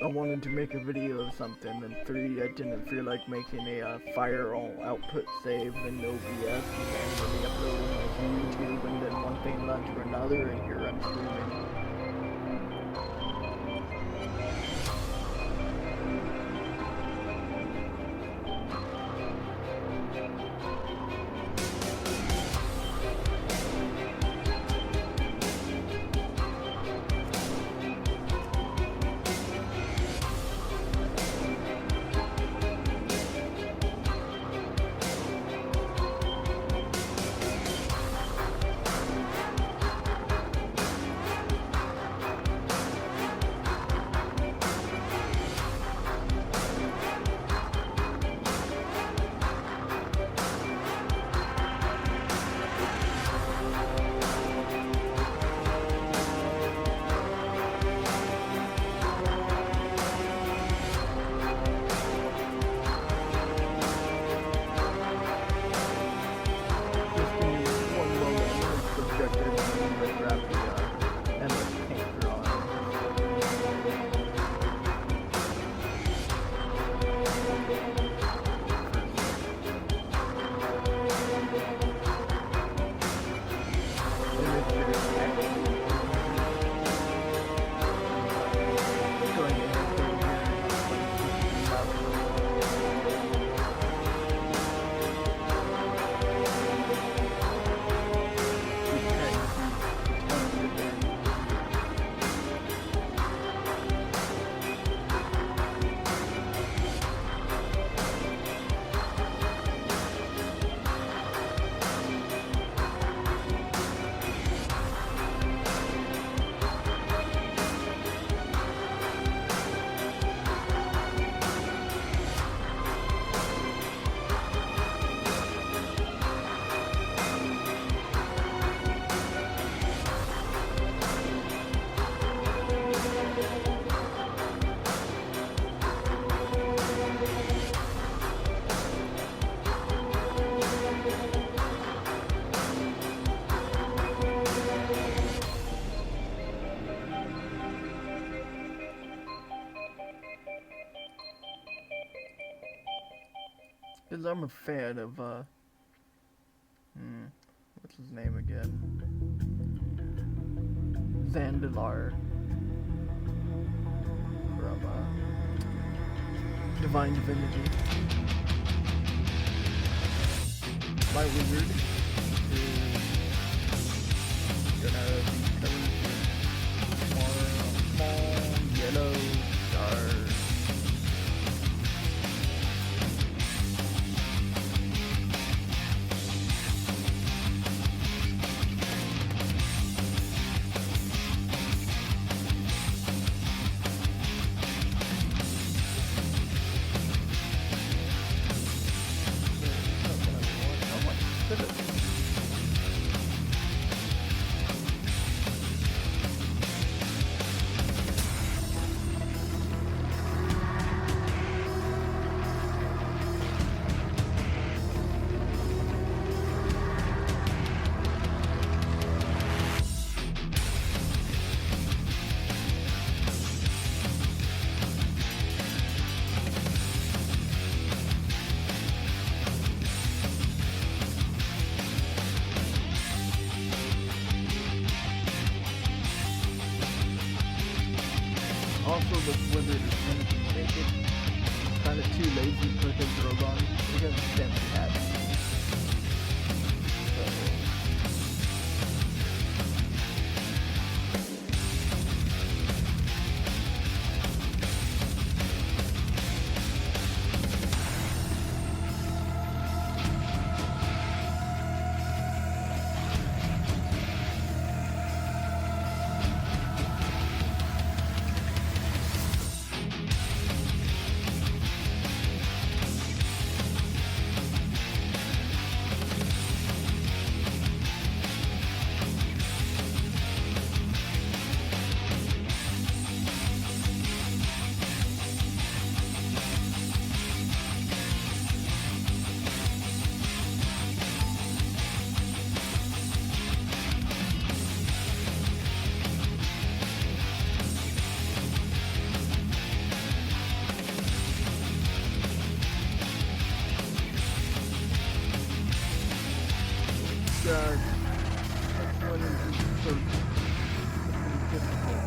I wanted to make a video of something, and 3, I didn't feel like making a fire all output save in OBS, and then really uploading it to YouTube, and then one thing led to another, and here I'm streaming. because I'm a fan of, what's his name again? Zandalar. From, Divine Divinity. My wizard is gonna be covered with small yellow stars. Also, the wizard is going to be naked. Kind of too lazy to put his robe on. He has a fancy hat. God. That's one is so difficult.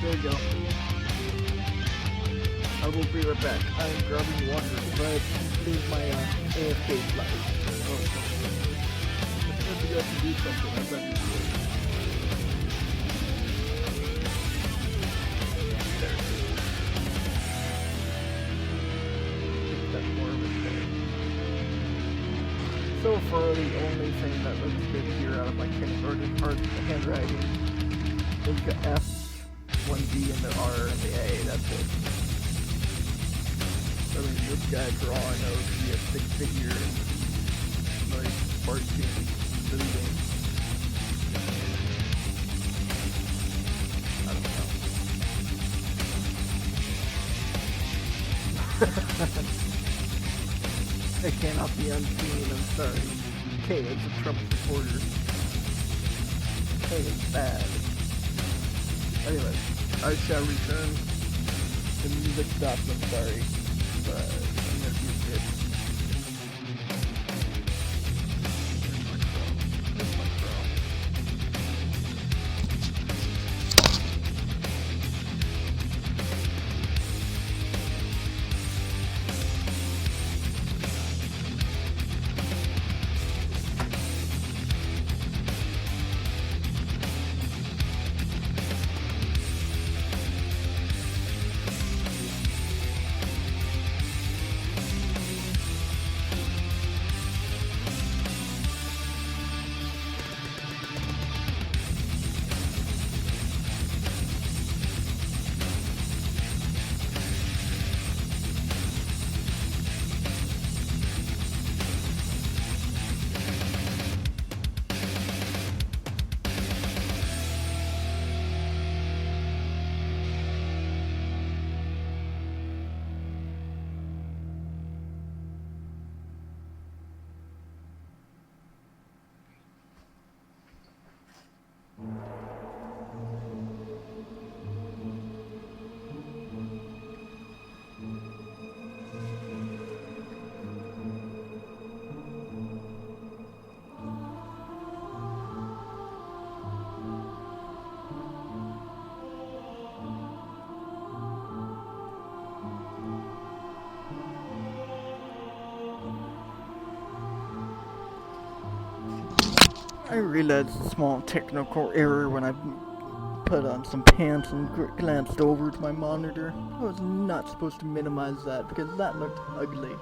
There you go. I will be right back. I am grabbing water, but here's my AFK slide. Oh, I forgot to do something. I better do it. There it is. Get that more of it there. So far, the only thing that looks good here out of my handwriting is the F, 1D, and the R, and the A. That's it. I mean, this guy drawing out to be a six-figure, like, marching building. I don't know. It cannot be unseen, I'm sorry. K is a Trump supporter. K is bad. Anyways, I shall return. The music stopped, I'm sorry. But I'm gonna do it. Here's my crow. I realized a small technical error when I put on some pants and glanced over to my monitor. I was not supposed to minimize that because that looked ugly.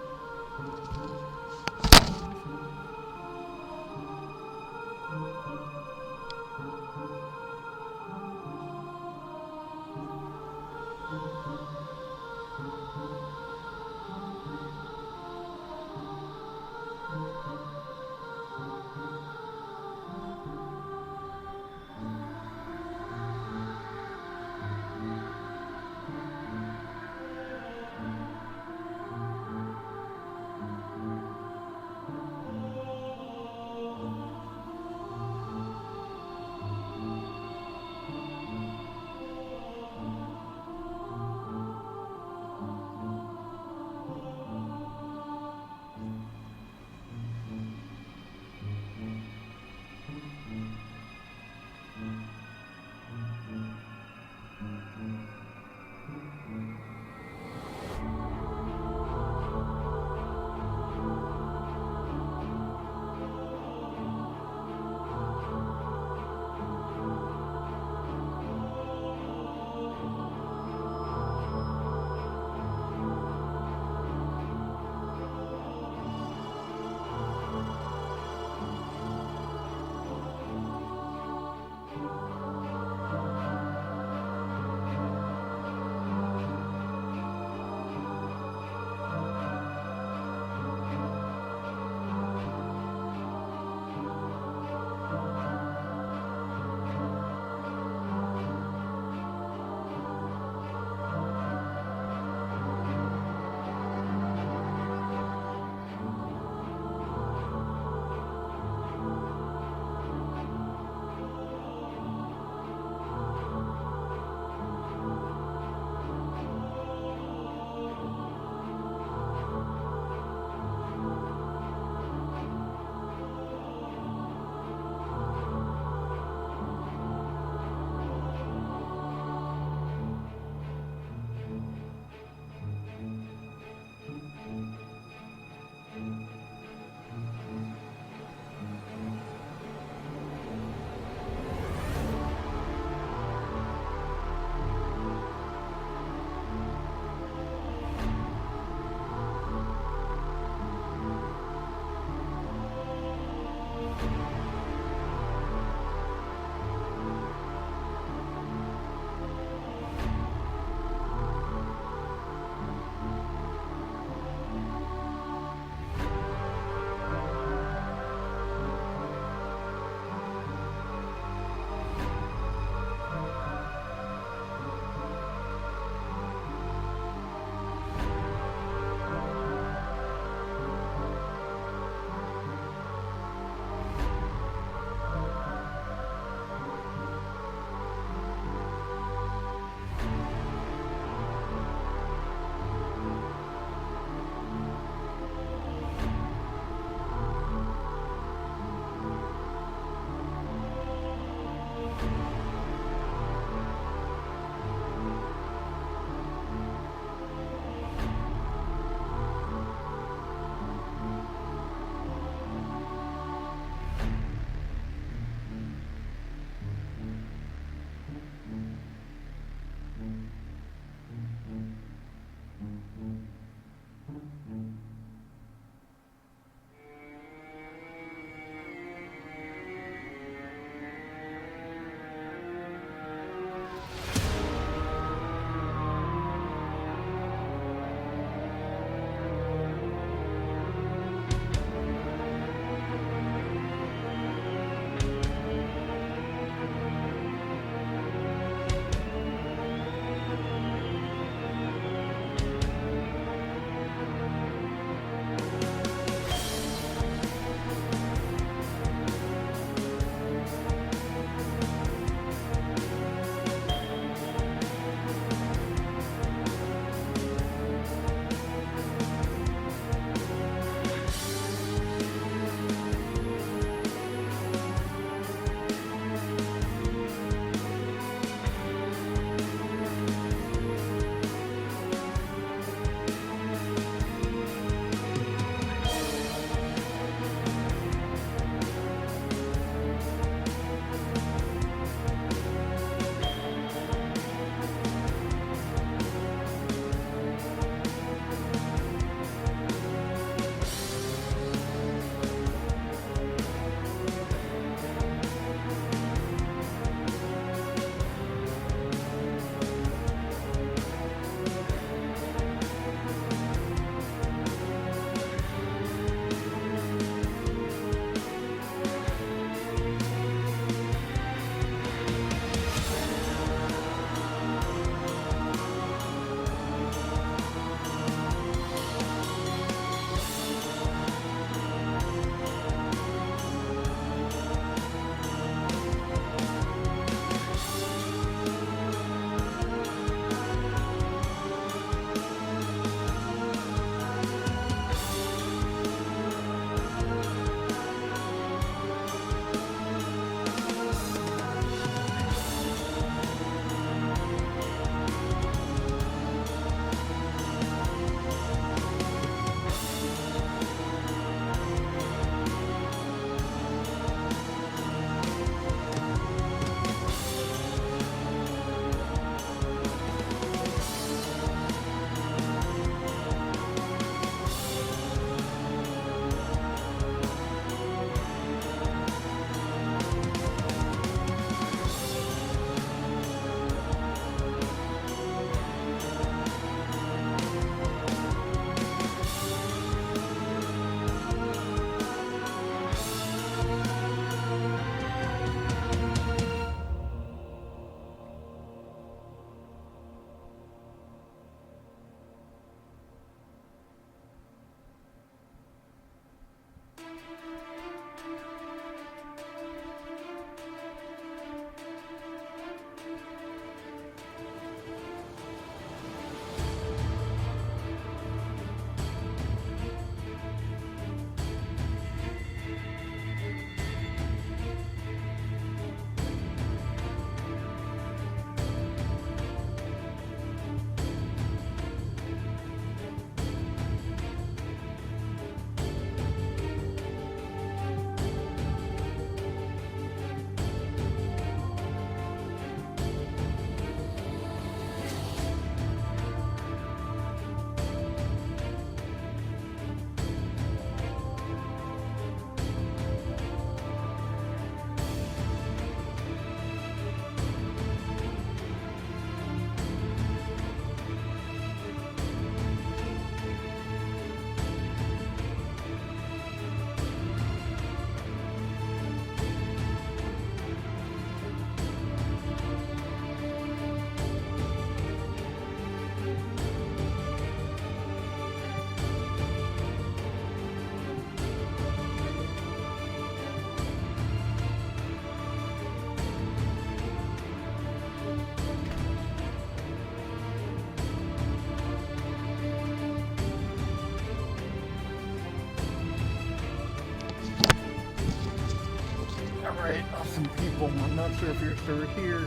not sure if you're still here,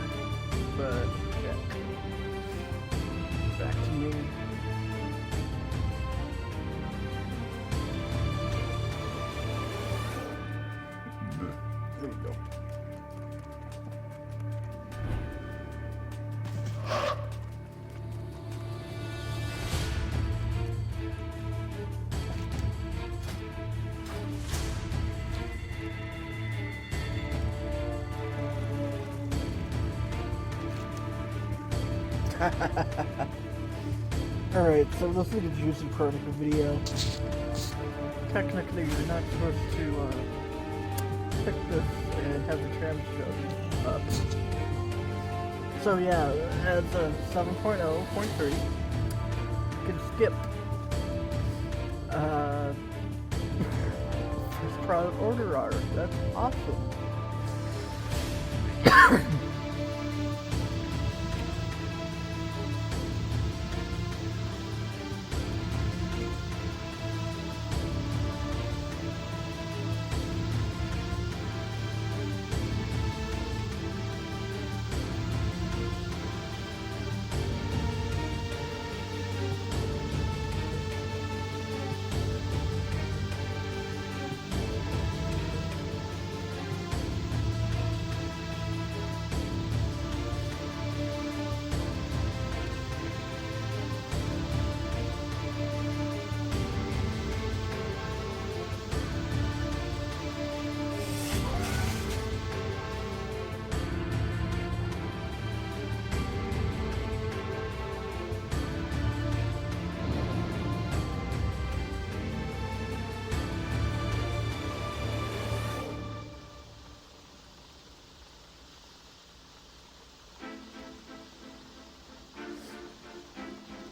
but yeah. Back to me. There we go. Alright, so this is a juicy part of the video. Technically, you're not supposed to pick this and have the transcript up. So yeah, as a 7.0.3, you can skip this product order art. That's awesome.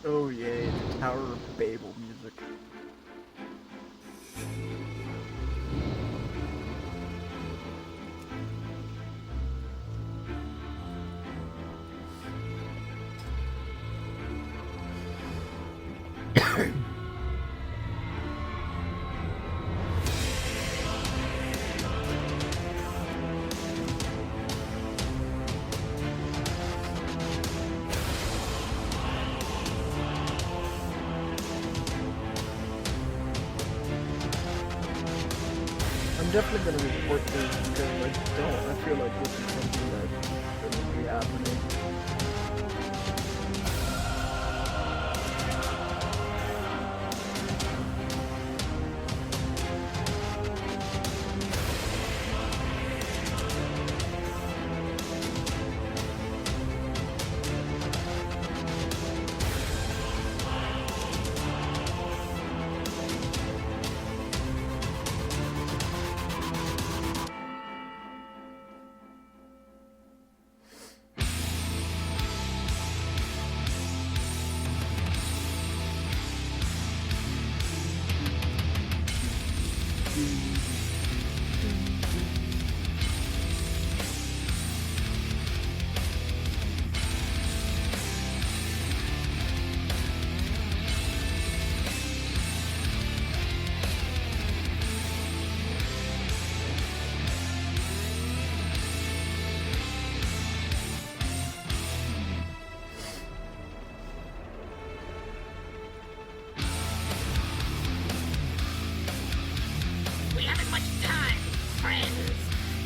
Oh yay, the Tower of Babel music. I'm definitely going to report this because I feel like this is something that shouldn't be happening.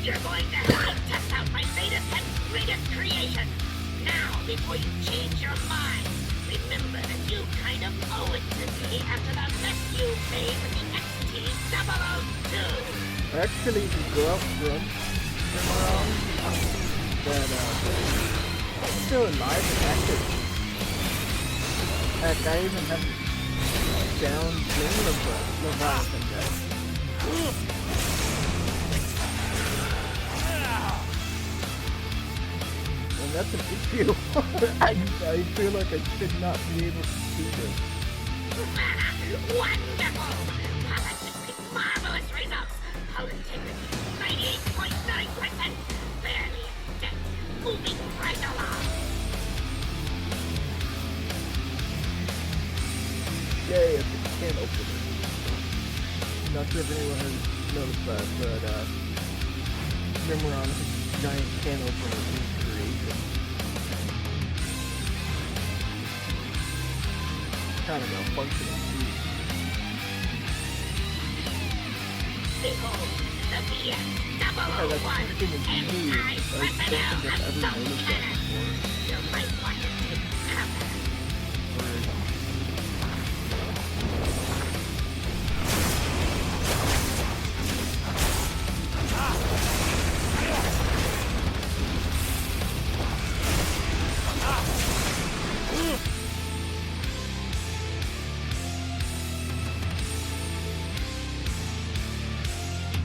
You're going to have to test out my latest and greatest creation. Now, before you change your mind, remember that you kind of owe it to me after the mess you made with the XT002. Actually, if you go up front from around, that it's still alive and active. Heck, I even have down Leviathan guy. And that's an issue. I feel like I should not be able to see this. Wonderful! Positively marvelous results! Hull integrity 98.9%! Barely a dent, moving right along! Yay, I can't open it. Not sure if anyone has noticed that, but Rimron giant can opener creation. Kind of malfunctioning too. Behold, the Yeah, BS-001 that's something that's new. I don't think I've ever noticed that before. You might want to take cover.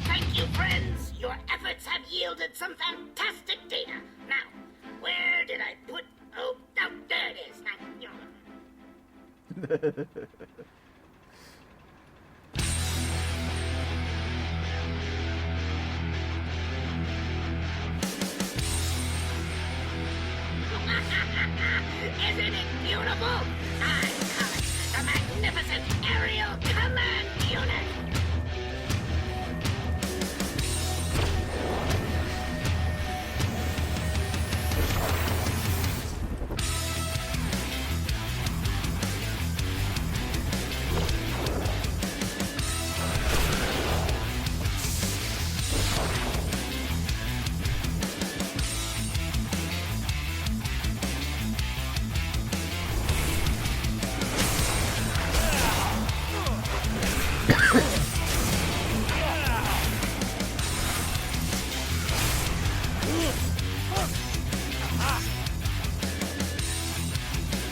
Thank you, friends. Your efforts have yielded some fantastic data. Now, where did I put... Oh, there it is. Now, Isn't it beautiful? I call it the magnificent aerial command unit.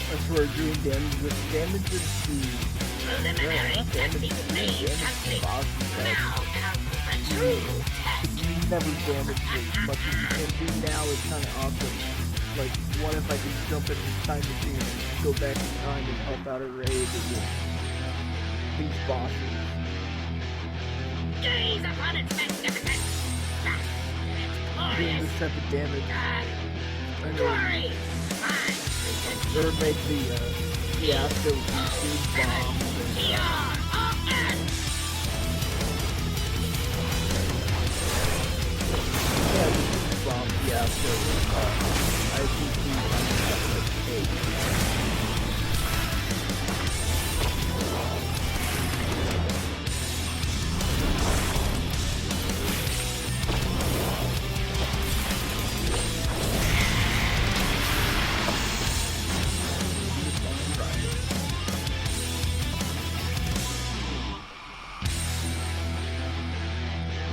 That's where doing damages to Preliminary testing phase complete. Now comes the true test. you never damage as much as you can do now. It's kind of awesome. Like, what if I could jump in this time machine and go back in time and help out a raid with these bosses? Gaze upon its magnificence. Bask in its Doing glorious this type of damage. glory. Or make the fiasco speed bomb. T-R-O-N. Yeah, the speed bomb fiasco. I think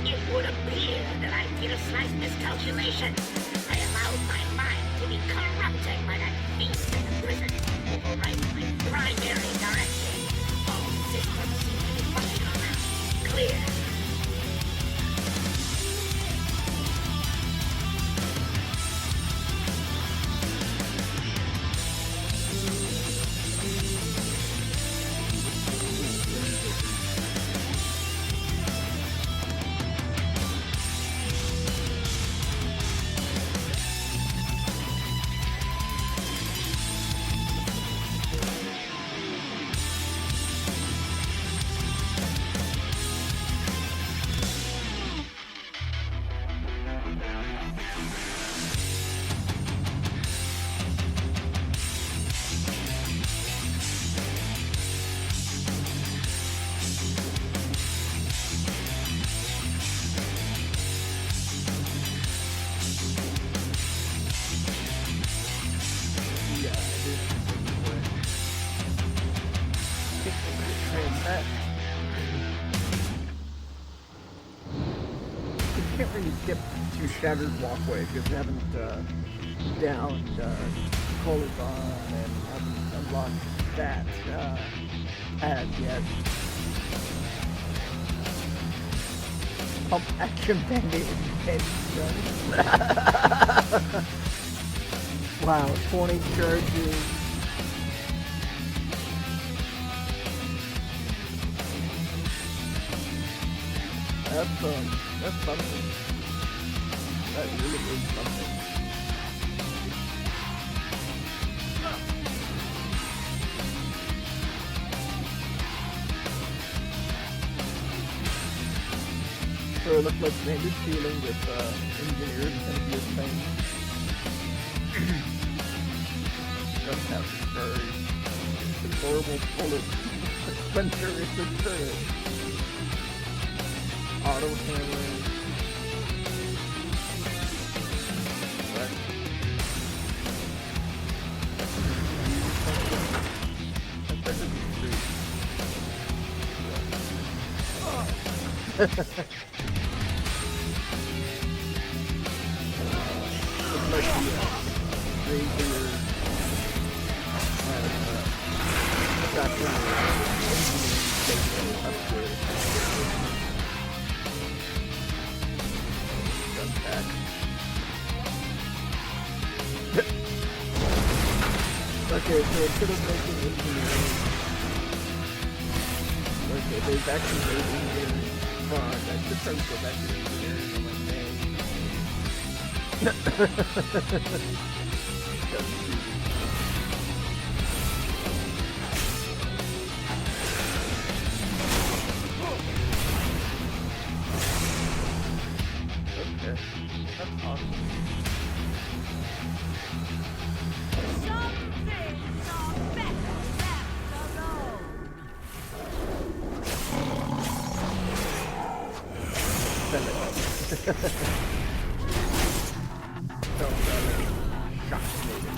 It would appear that I did a slight miscalculation. I allowed my mind to be corrupted by that beast in the prison, overriding my primary directive. All systems seem to be functional now. Clear. can't really skip to Shattered Walkway because I haven't downed Colophon and haven't unlocked that ad yet. Pump action bandit and wow, 20 charges. That's something. That really is something. For look like banded ceiling with engineers gonna be a thing. Doesn't have scars. It's horrible bullet. Spencer is the turret. Auto hammer. What? That doesn't be true. Looks like the Razer got the engineering upgrade. Done that. Okay, so instead of making engineering, okay, they've actually made engineering fun. That's the term for back to engineering. I'm like, dang. That's true. Okay, that's awesome. Some things are better left alone. Send it. Don't send it. Shockmated.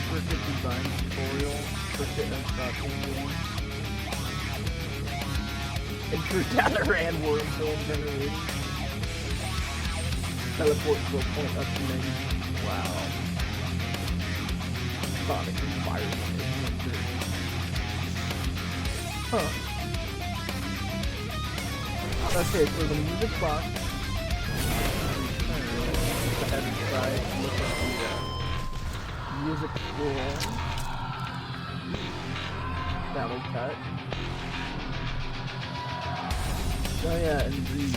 Circuit design tutorial for fitness.in. Intro data ran wormhole generated. Teleport to a point up to 90. Wow. Sonic environment adventure. Huh. Okay, so the music box. Go ahead and try and look at the music score. Battle cut. Oh yeah, and read.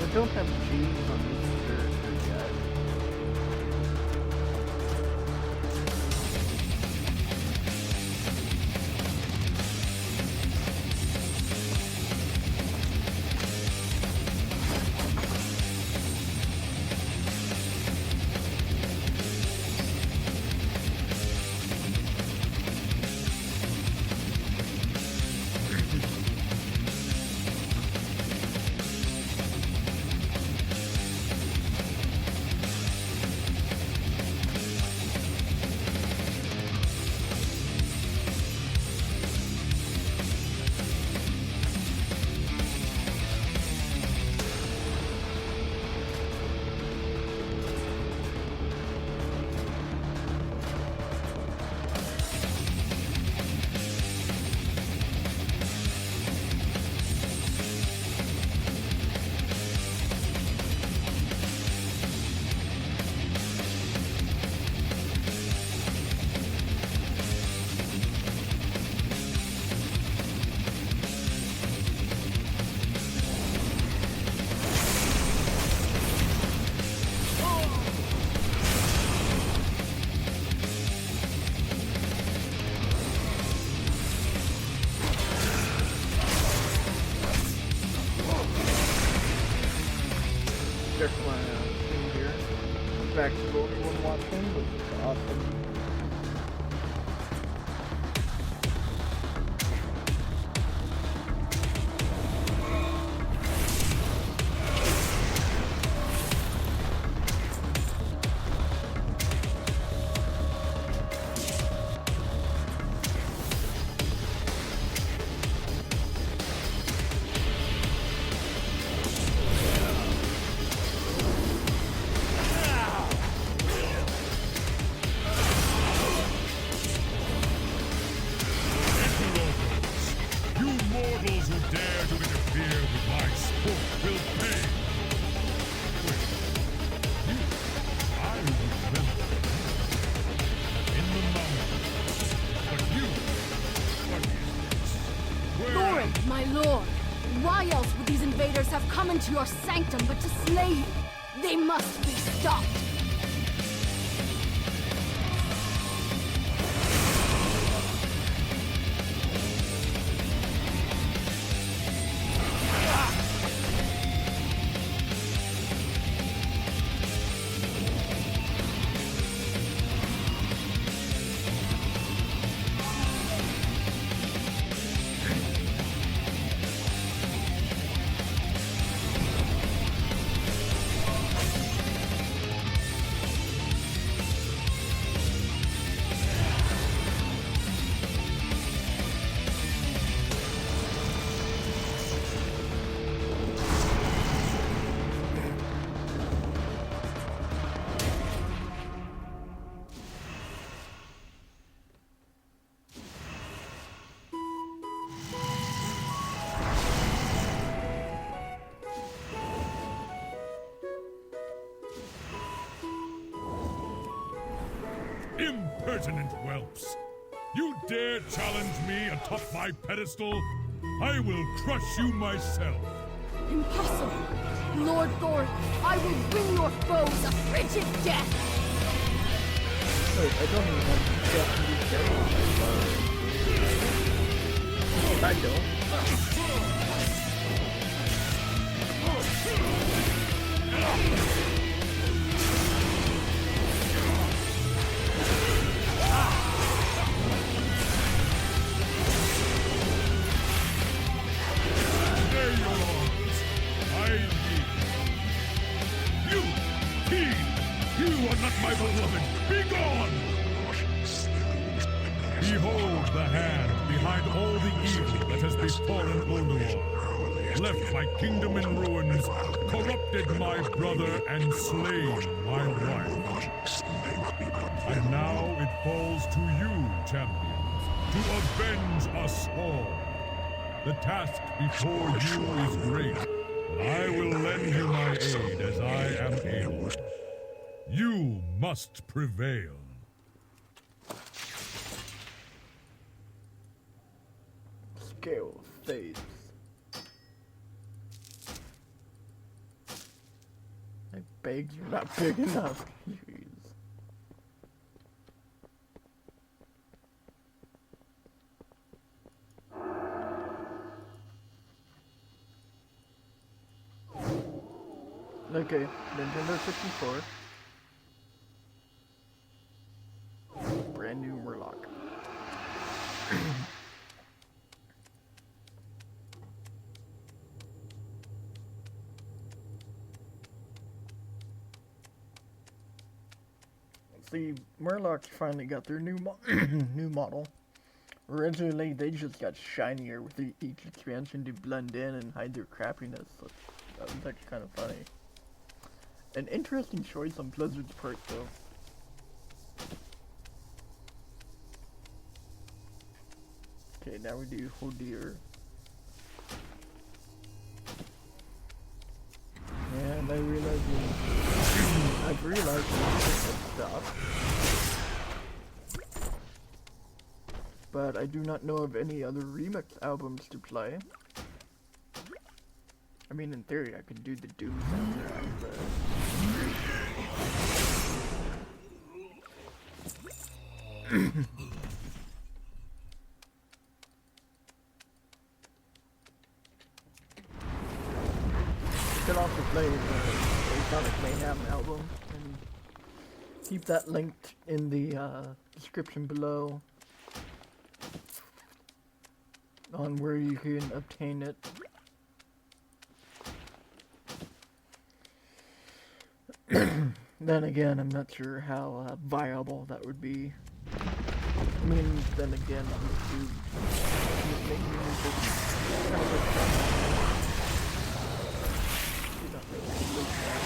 I don't have G's on this character yet. start my thing here. Back to the one watching, which is awesome. You mortals who dare to interfere with my sport will pay. Wait, you, I remember in the mountains. But you, what is this? Where Lord, my lord, why else would these invaders have come into your sanctum but to slay you? They must be stopped. Impertinent whelps! You dare challenge me atop my pedestal? I will crush you myself! Impossible! Lord Thor, I will bring your foes a frigid death! Wait, I don't even have Japanese characters. I don't. There you are! I yield. You, fiend! You are not my beloved! Be gone! Behold the hand behind all the evil that has befallen Ulduar. Left my kingdom in ruins, corrupted my brother, and slain my wife. And now it falls to you, champions, to avenge us all. The task before you is great, but I will lend you my aid as I am able. You must prevail. Scale of fates. I begged you're not big enough. Jeez. Okay, Nintendo 64. Brand new Murloc. See, Murlocs finally got their new new model. Originally, they just got shinier with each expansion to blend in and hide their crappiness. So that was actually kind of funny. An interesting choice on Blizzard's part, though. Okay, now we do Hodir. And I've realized stuff. But I do not know of any other remix albums to play. I mean, in theory, I could do the Doom soundtrack, but... I could also play the Sonic Mayhem album, and keep that linked in the description below on where you can obtain it. Then again, I'm not sure how viable that would be. I mean, then again, I'm just making music kind of like not really like that.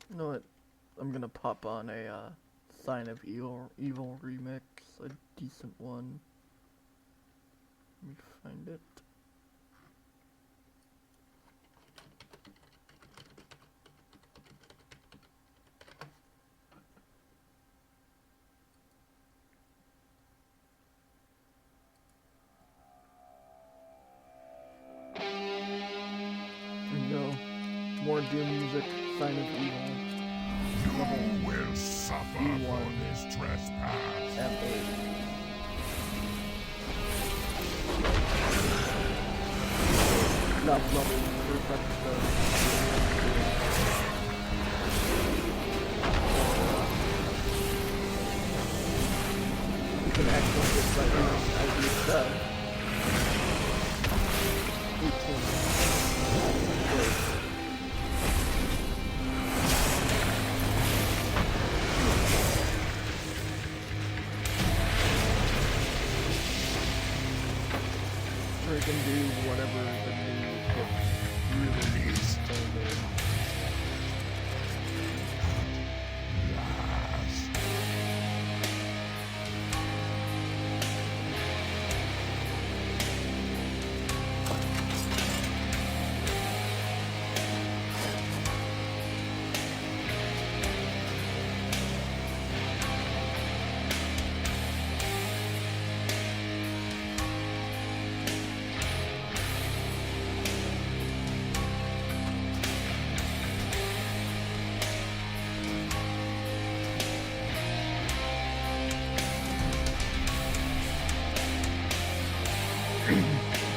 You know what? I'm gonna pop on a Sign of Evil remix, a decent one. Let me find it. There you go. More Doom music, Sign of Evil. You will suffer for this trespass. F8. Love level first episode. You can actually get right now as you said. 18. Or you can do whatever the new gets really needs.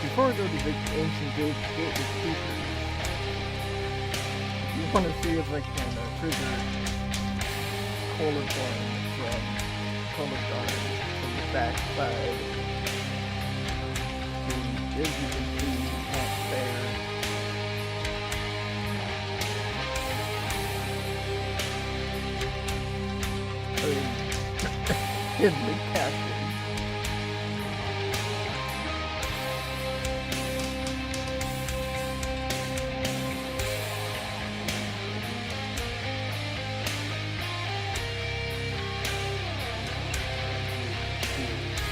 Before I go to the ancient gate with speakers, you want to see if I can trigger color going from color guard from the back side. And as you can see, not there. Hiddenly casting.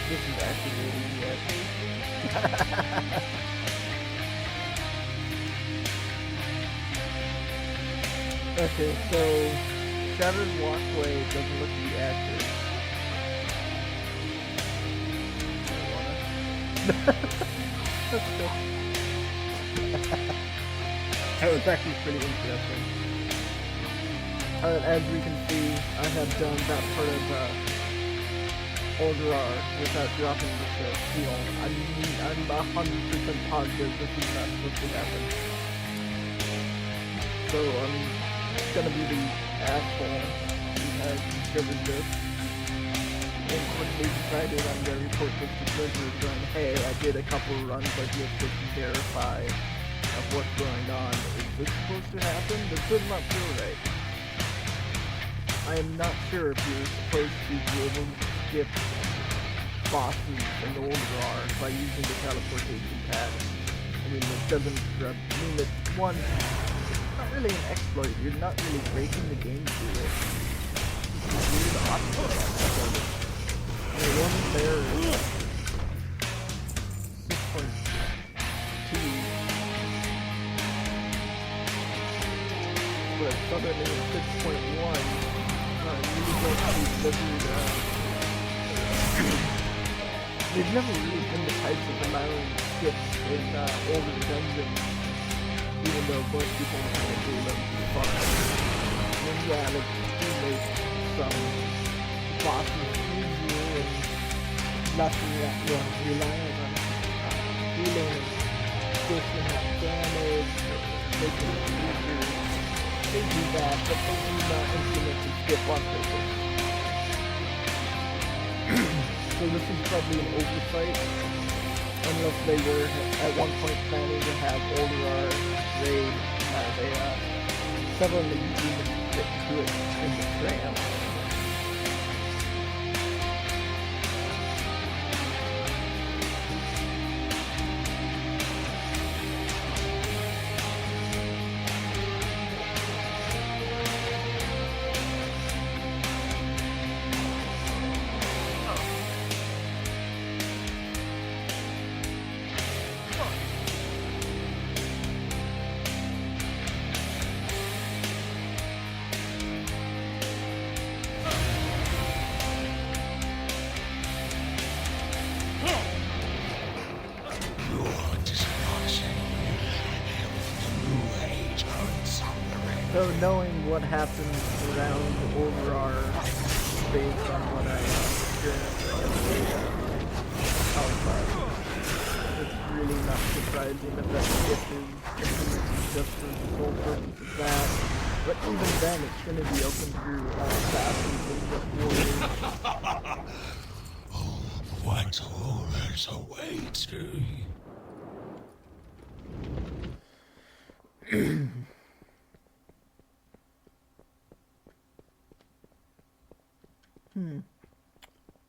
This is activating yet. Okay, so Shattered Walkway doesn't look to be active. That was actually pretty interesting. As we can see, I have done that part of Olderar without dropping the seal. I'm 100% positive this is not supposed to happen. So I'm gonna be the asshole who has discovered this. And quickly decided I'm gonna report this to Blizzard going, hey, I did a couple runs like this to verify of what's going on. Is this supposed to happen? This does not feel right. I am not sure if you're supposed to be able to skip bosses in Olderar by using the teleportation pad. I mean, it doesn't, I mean, it's one, it's not really an exploit. You're not really breaking the game through it. It's just the opposite of it. I mean, one there is suddenly in 6.1, you don't delivered, they've never really been the types of allowing skips in older dungeons, even though most people kind of do them for fun. I mean, yeah, they do make some bosses easier and less reliant on healing and pushing out damage, or making it easier. They do that, but they do not implement the skip on purpose. So this is probably an oversight, unless they were at one point planning to have Older raid as a suddenly demon fit to it in the tram. So knowing what happens around Overar, based on what I experienced outside, it's really not surprising that that skip is implemented just for the sole purpose of that. But even then, it shouldn't be open through all classes and just warriors. What horrors await me?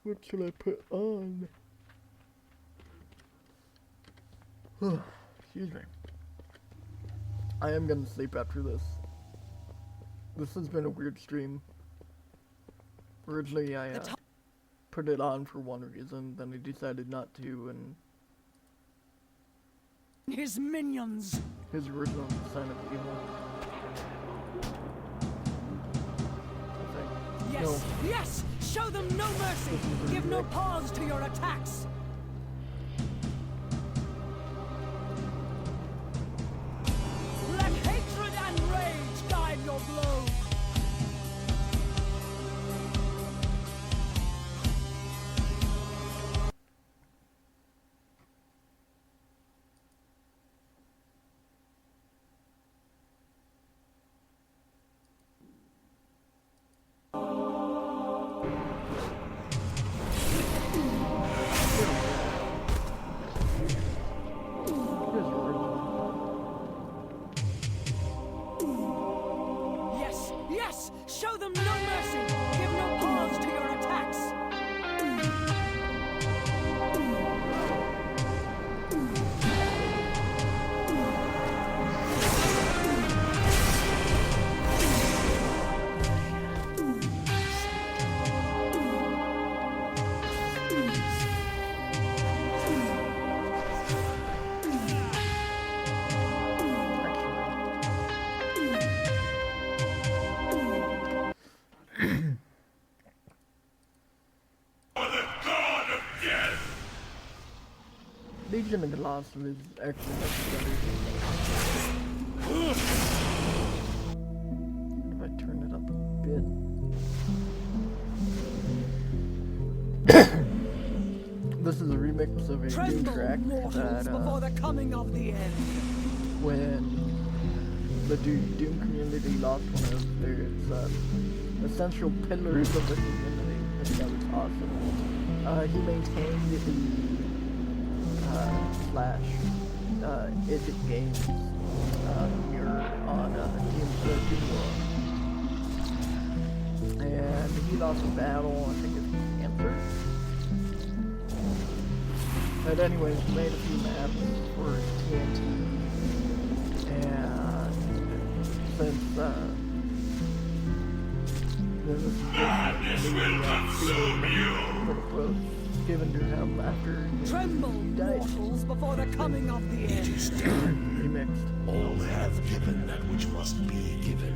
What should I put on? Excuse me. I am gonna sleep after this. This has been a weird stream. Originally, I put it on for one reason, then I decided not to, and His minions. his original sign of evil. Yes, No. yes! Show them no mercy! Give no pause to your attacks! Let hatred and rage guide your blows! His original. Yes, yes! Show them no mercy! Give no pause to your attacks! Legion of Colossus is actually much better. If I turn it up a bit. This is a remix of a Doom track that, before the coming of the end. when the Doom community lost one of their essential pillars of the community, and that was awesome. He maintained the Slash Idit Games here on Doom World. And he lost a battle, I think it's cancer. But anyways, we made a few maps for TNT. And since this is given to him after Tremble, he died. mortals, before the coming of the It end. is done. Remixed. All have given that which must be given.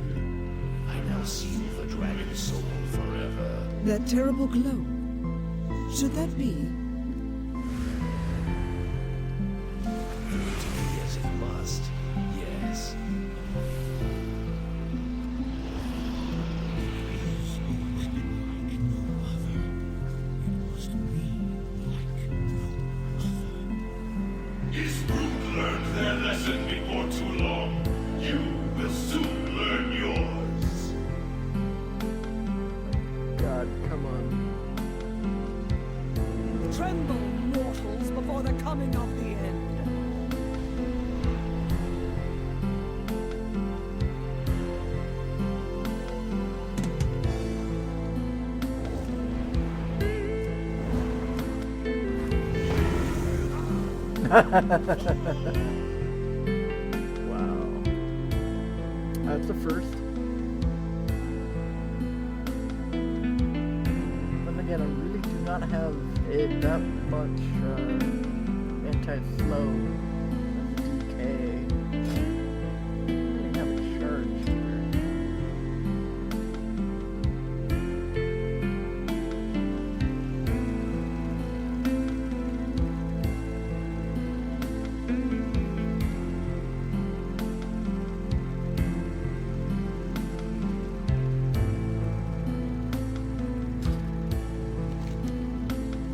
I now seal the dragon's soul forever. That terrible glow. Should that be? To be as it must, yes. His brood learned their lesson before too long. You will soon learn yours. God, come on. Tremble, mortals, before the coming of the end. Wow. That's the first. Then again, I really do not have it that much anti-slow as DK. I have a charge here.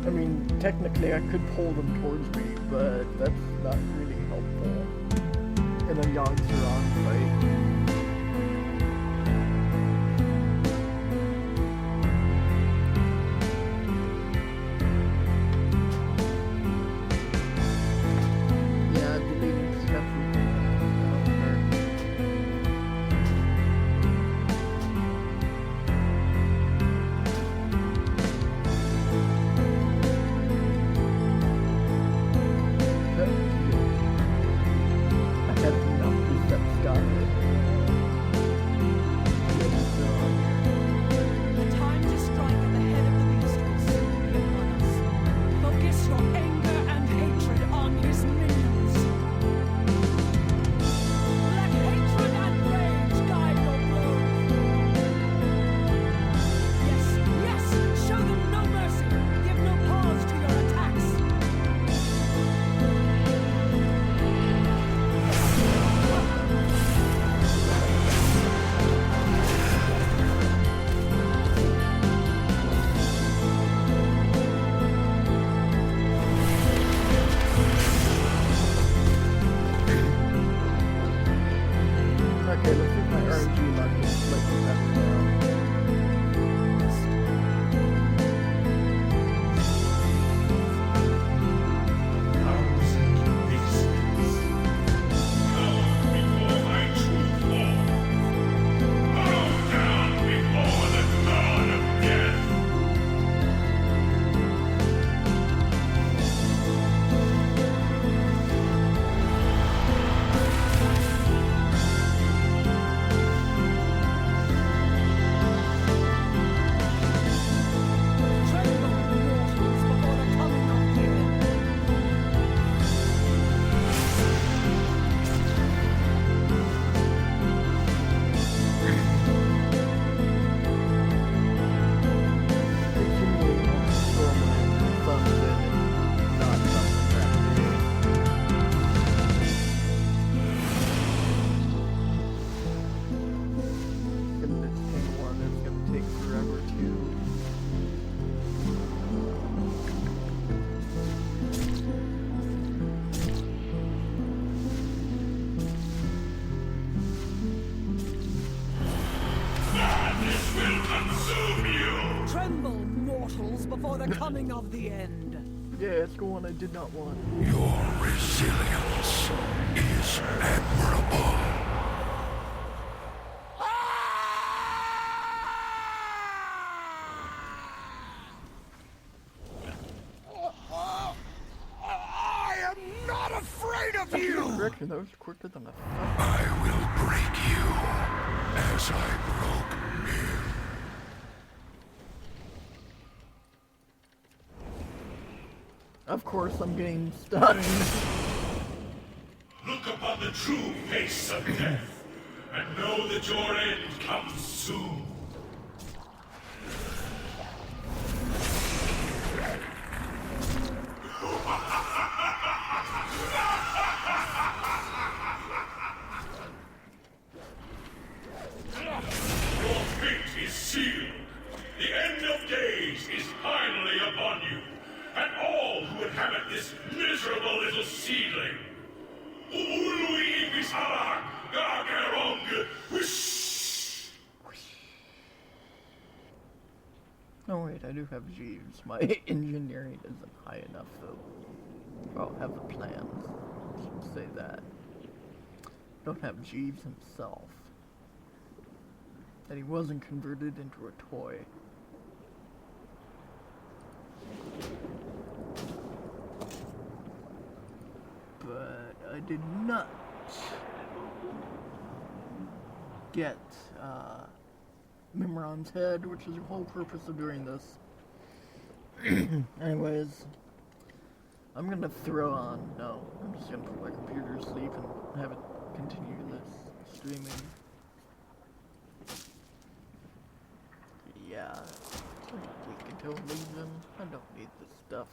I mean, technically I could pull them towards me, but that's not really helpful in a Yogg-Saron fight. Yeah, deleting stuff would be I have enough precepts got it. The time to strike at the head of the beast will soon be upon us. Focus your anger and hatred on his minions. Let hatred and rage guide your blows. Yes, yes, show them no mercy. Give no pause to your attacks. Okay, let's see if my RNG luck is slightly better now. Before my true form. Bow down before the god of death. Tremble, mortals, before the coming of the end. Continuing on to throw my thumbs in and not something that big. And this thing one is gonna take forever to Madness will consume you. Tremble, mortals, before the coming of the end. Yeah, it's the one I did not want. Your resilience is admirable. I am not afraid of Correction, that was quicker than I thought. I will break you as I broke him. Of course, I'm getting stunned. Look upon the true face of death. and know that your end comes soon. Your fate is sealed. The end of days is finally upon you, and all who inhabit this miserable little seedling. Ului Bisara, Gagerong, Wish! Oh wait, I do have Jeeves. My engineering isn't high enough though. I'll have the plans. Should say that. Don't have Jeeves himself. That he wasn't converted into a toy. But I did not get Mimron's head, which is the whole purpose of doing this. Anyways, I'm gonna throw on. No, I'm just gonna put my computer to sleep and have it continue this streaming. Yeah, we can totally leave them. I don't need this stuff.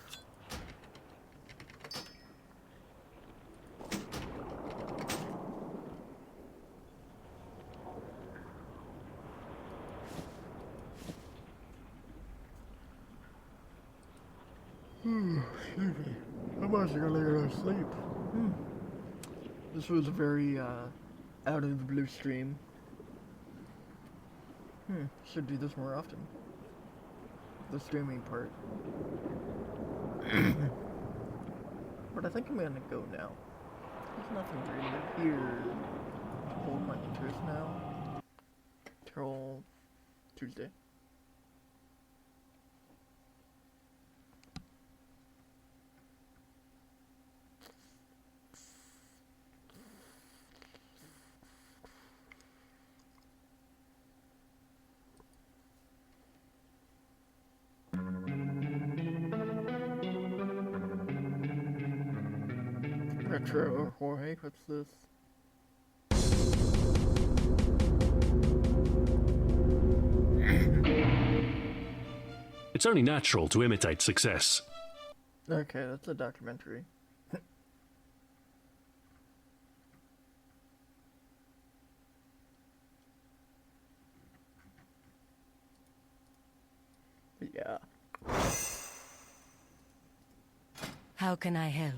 Excuse me. I'm actually gonna go to sleep. This was a very out of the blue stream. Should do this more often. The streaming part. But I think I'm gonna go now. There's nothing really here to hold my interest now. Till Tuesday. Retro Jorge, what's this? It's only natural to imitate success. Okay, that's a documentary. Yeah. How can I help?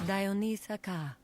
Dionysa Ka.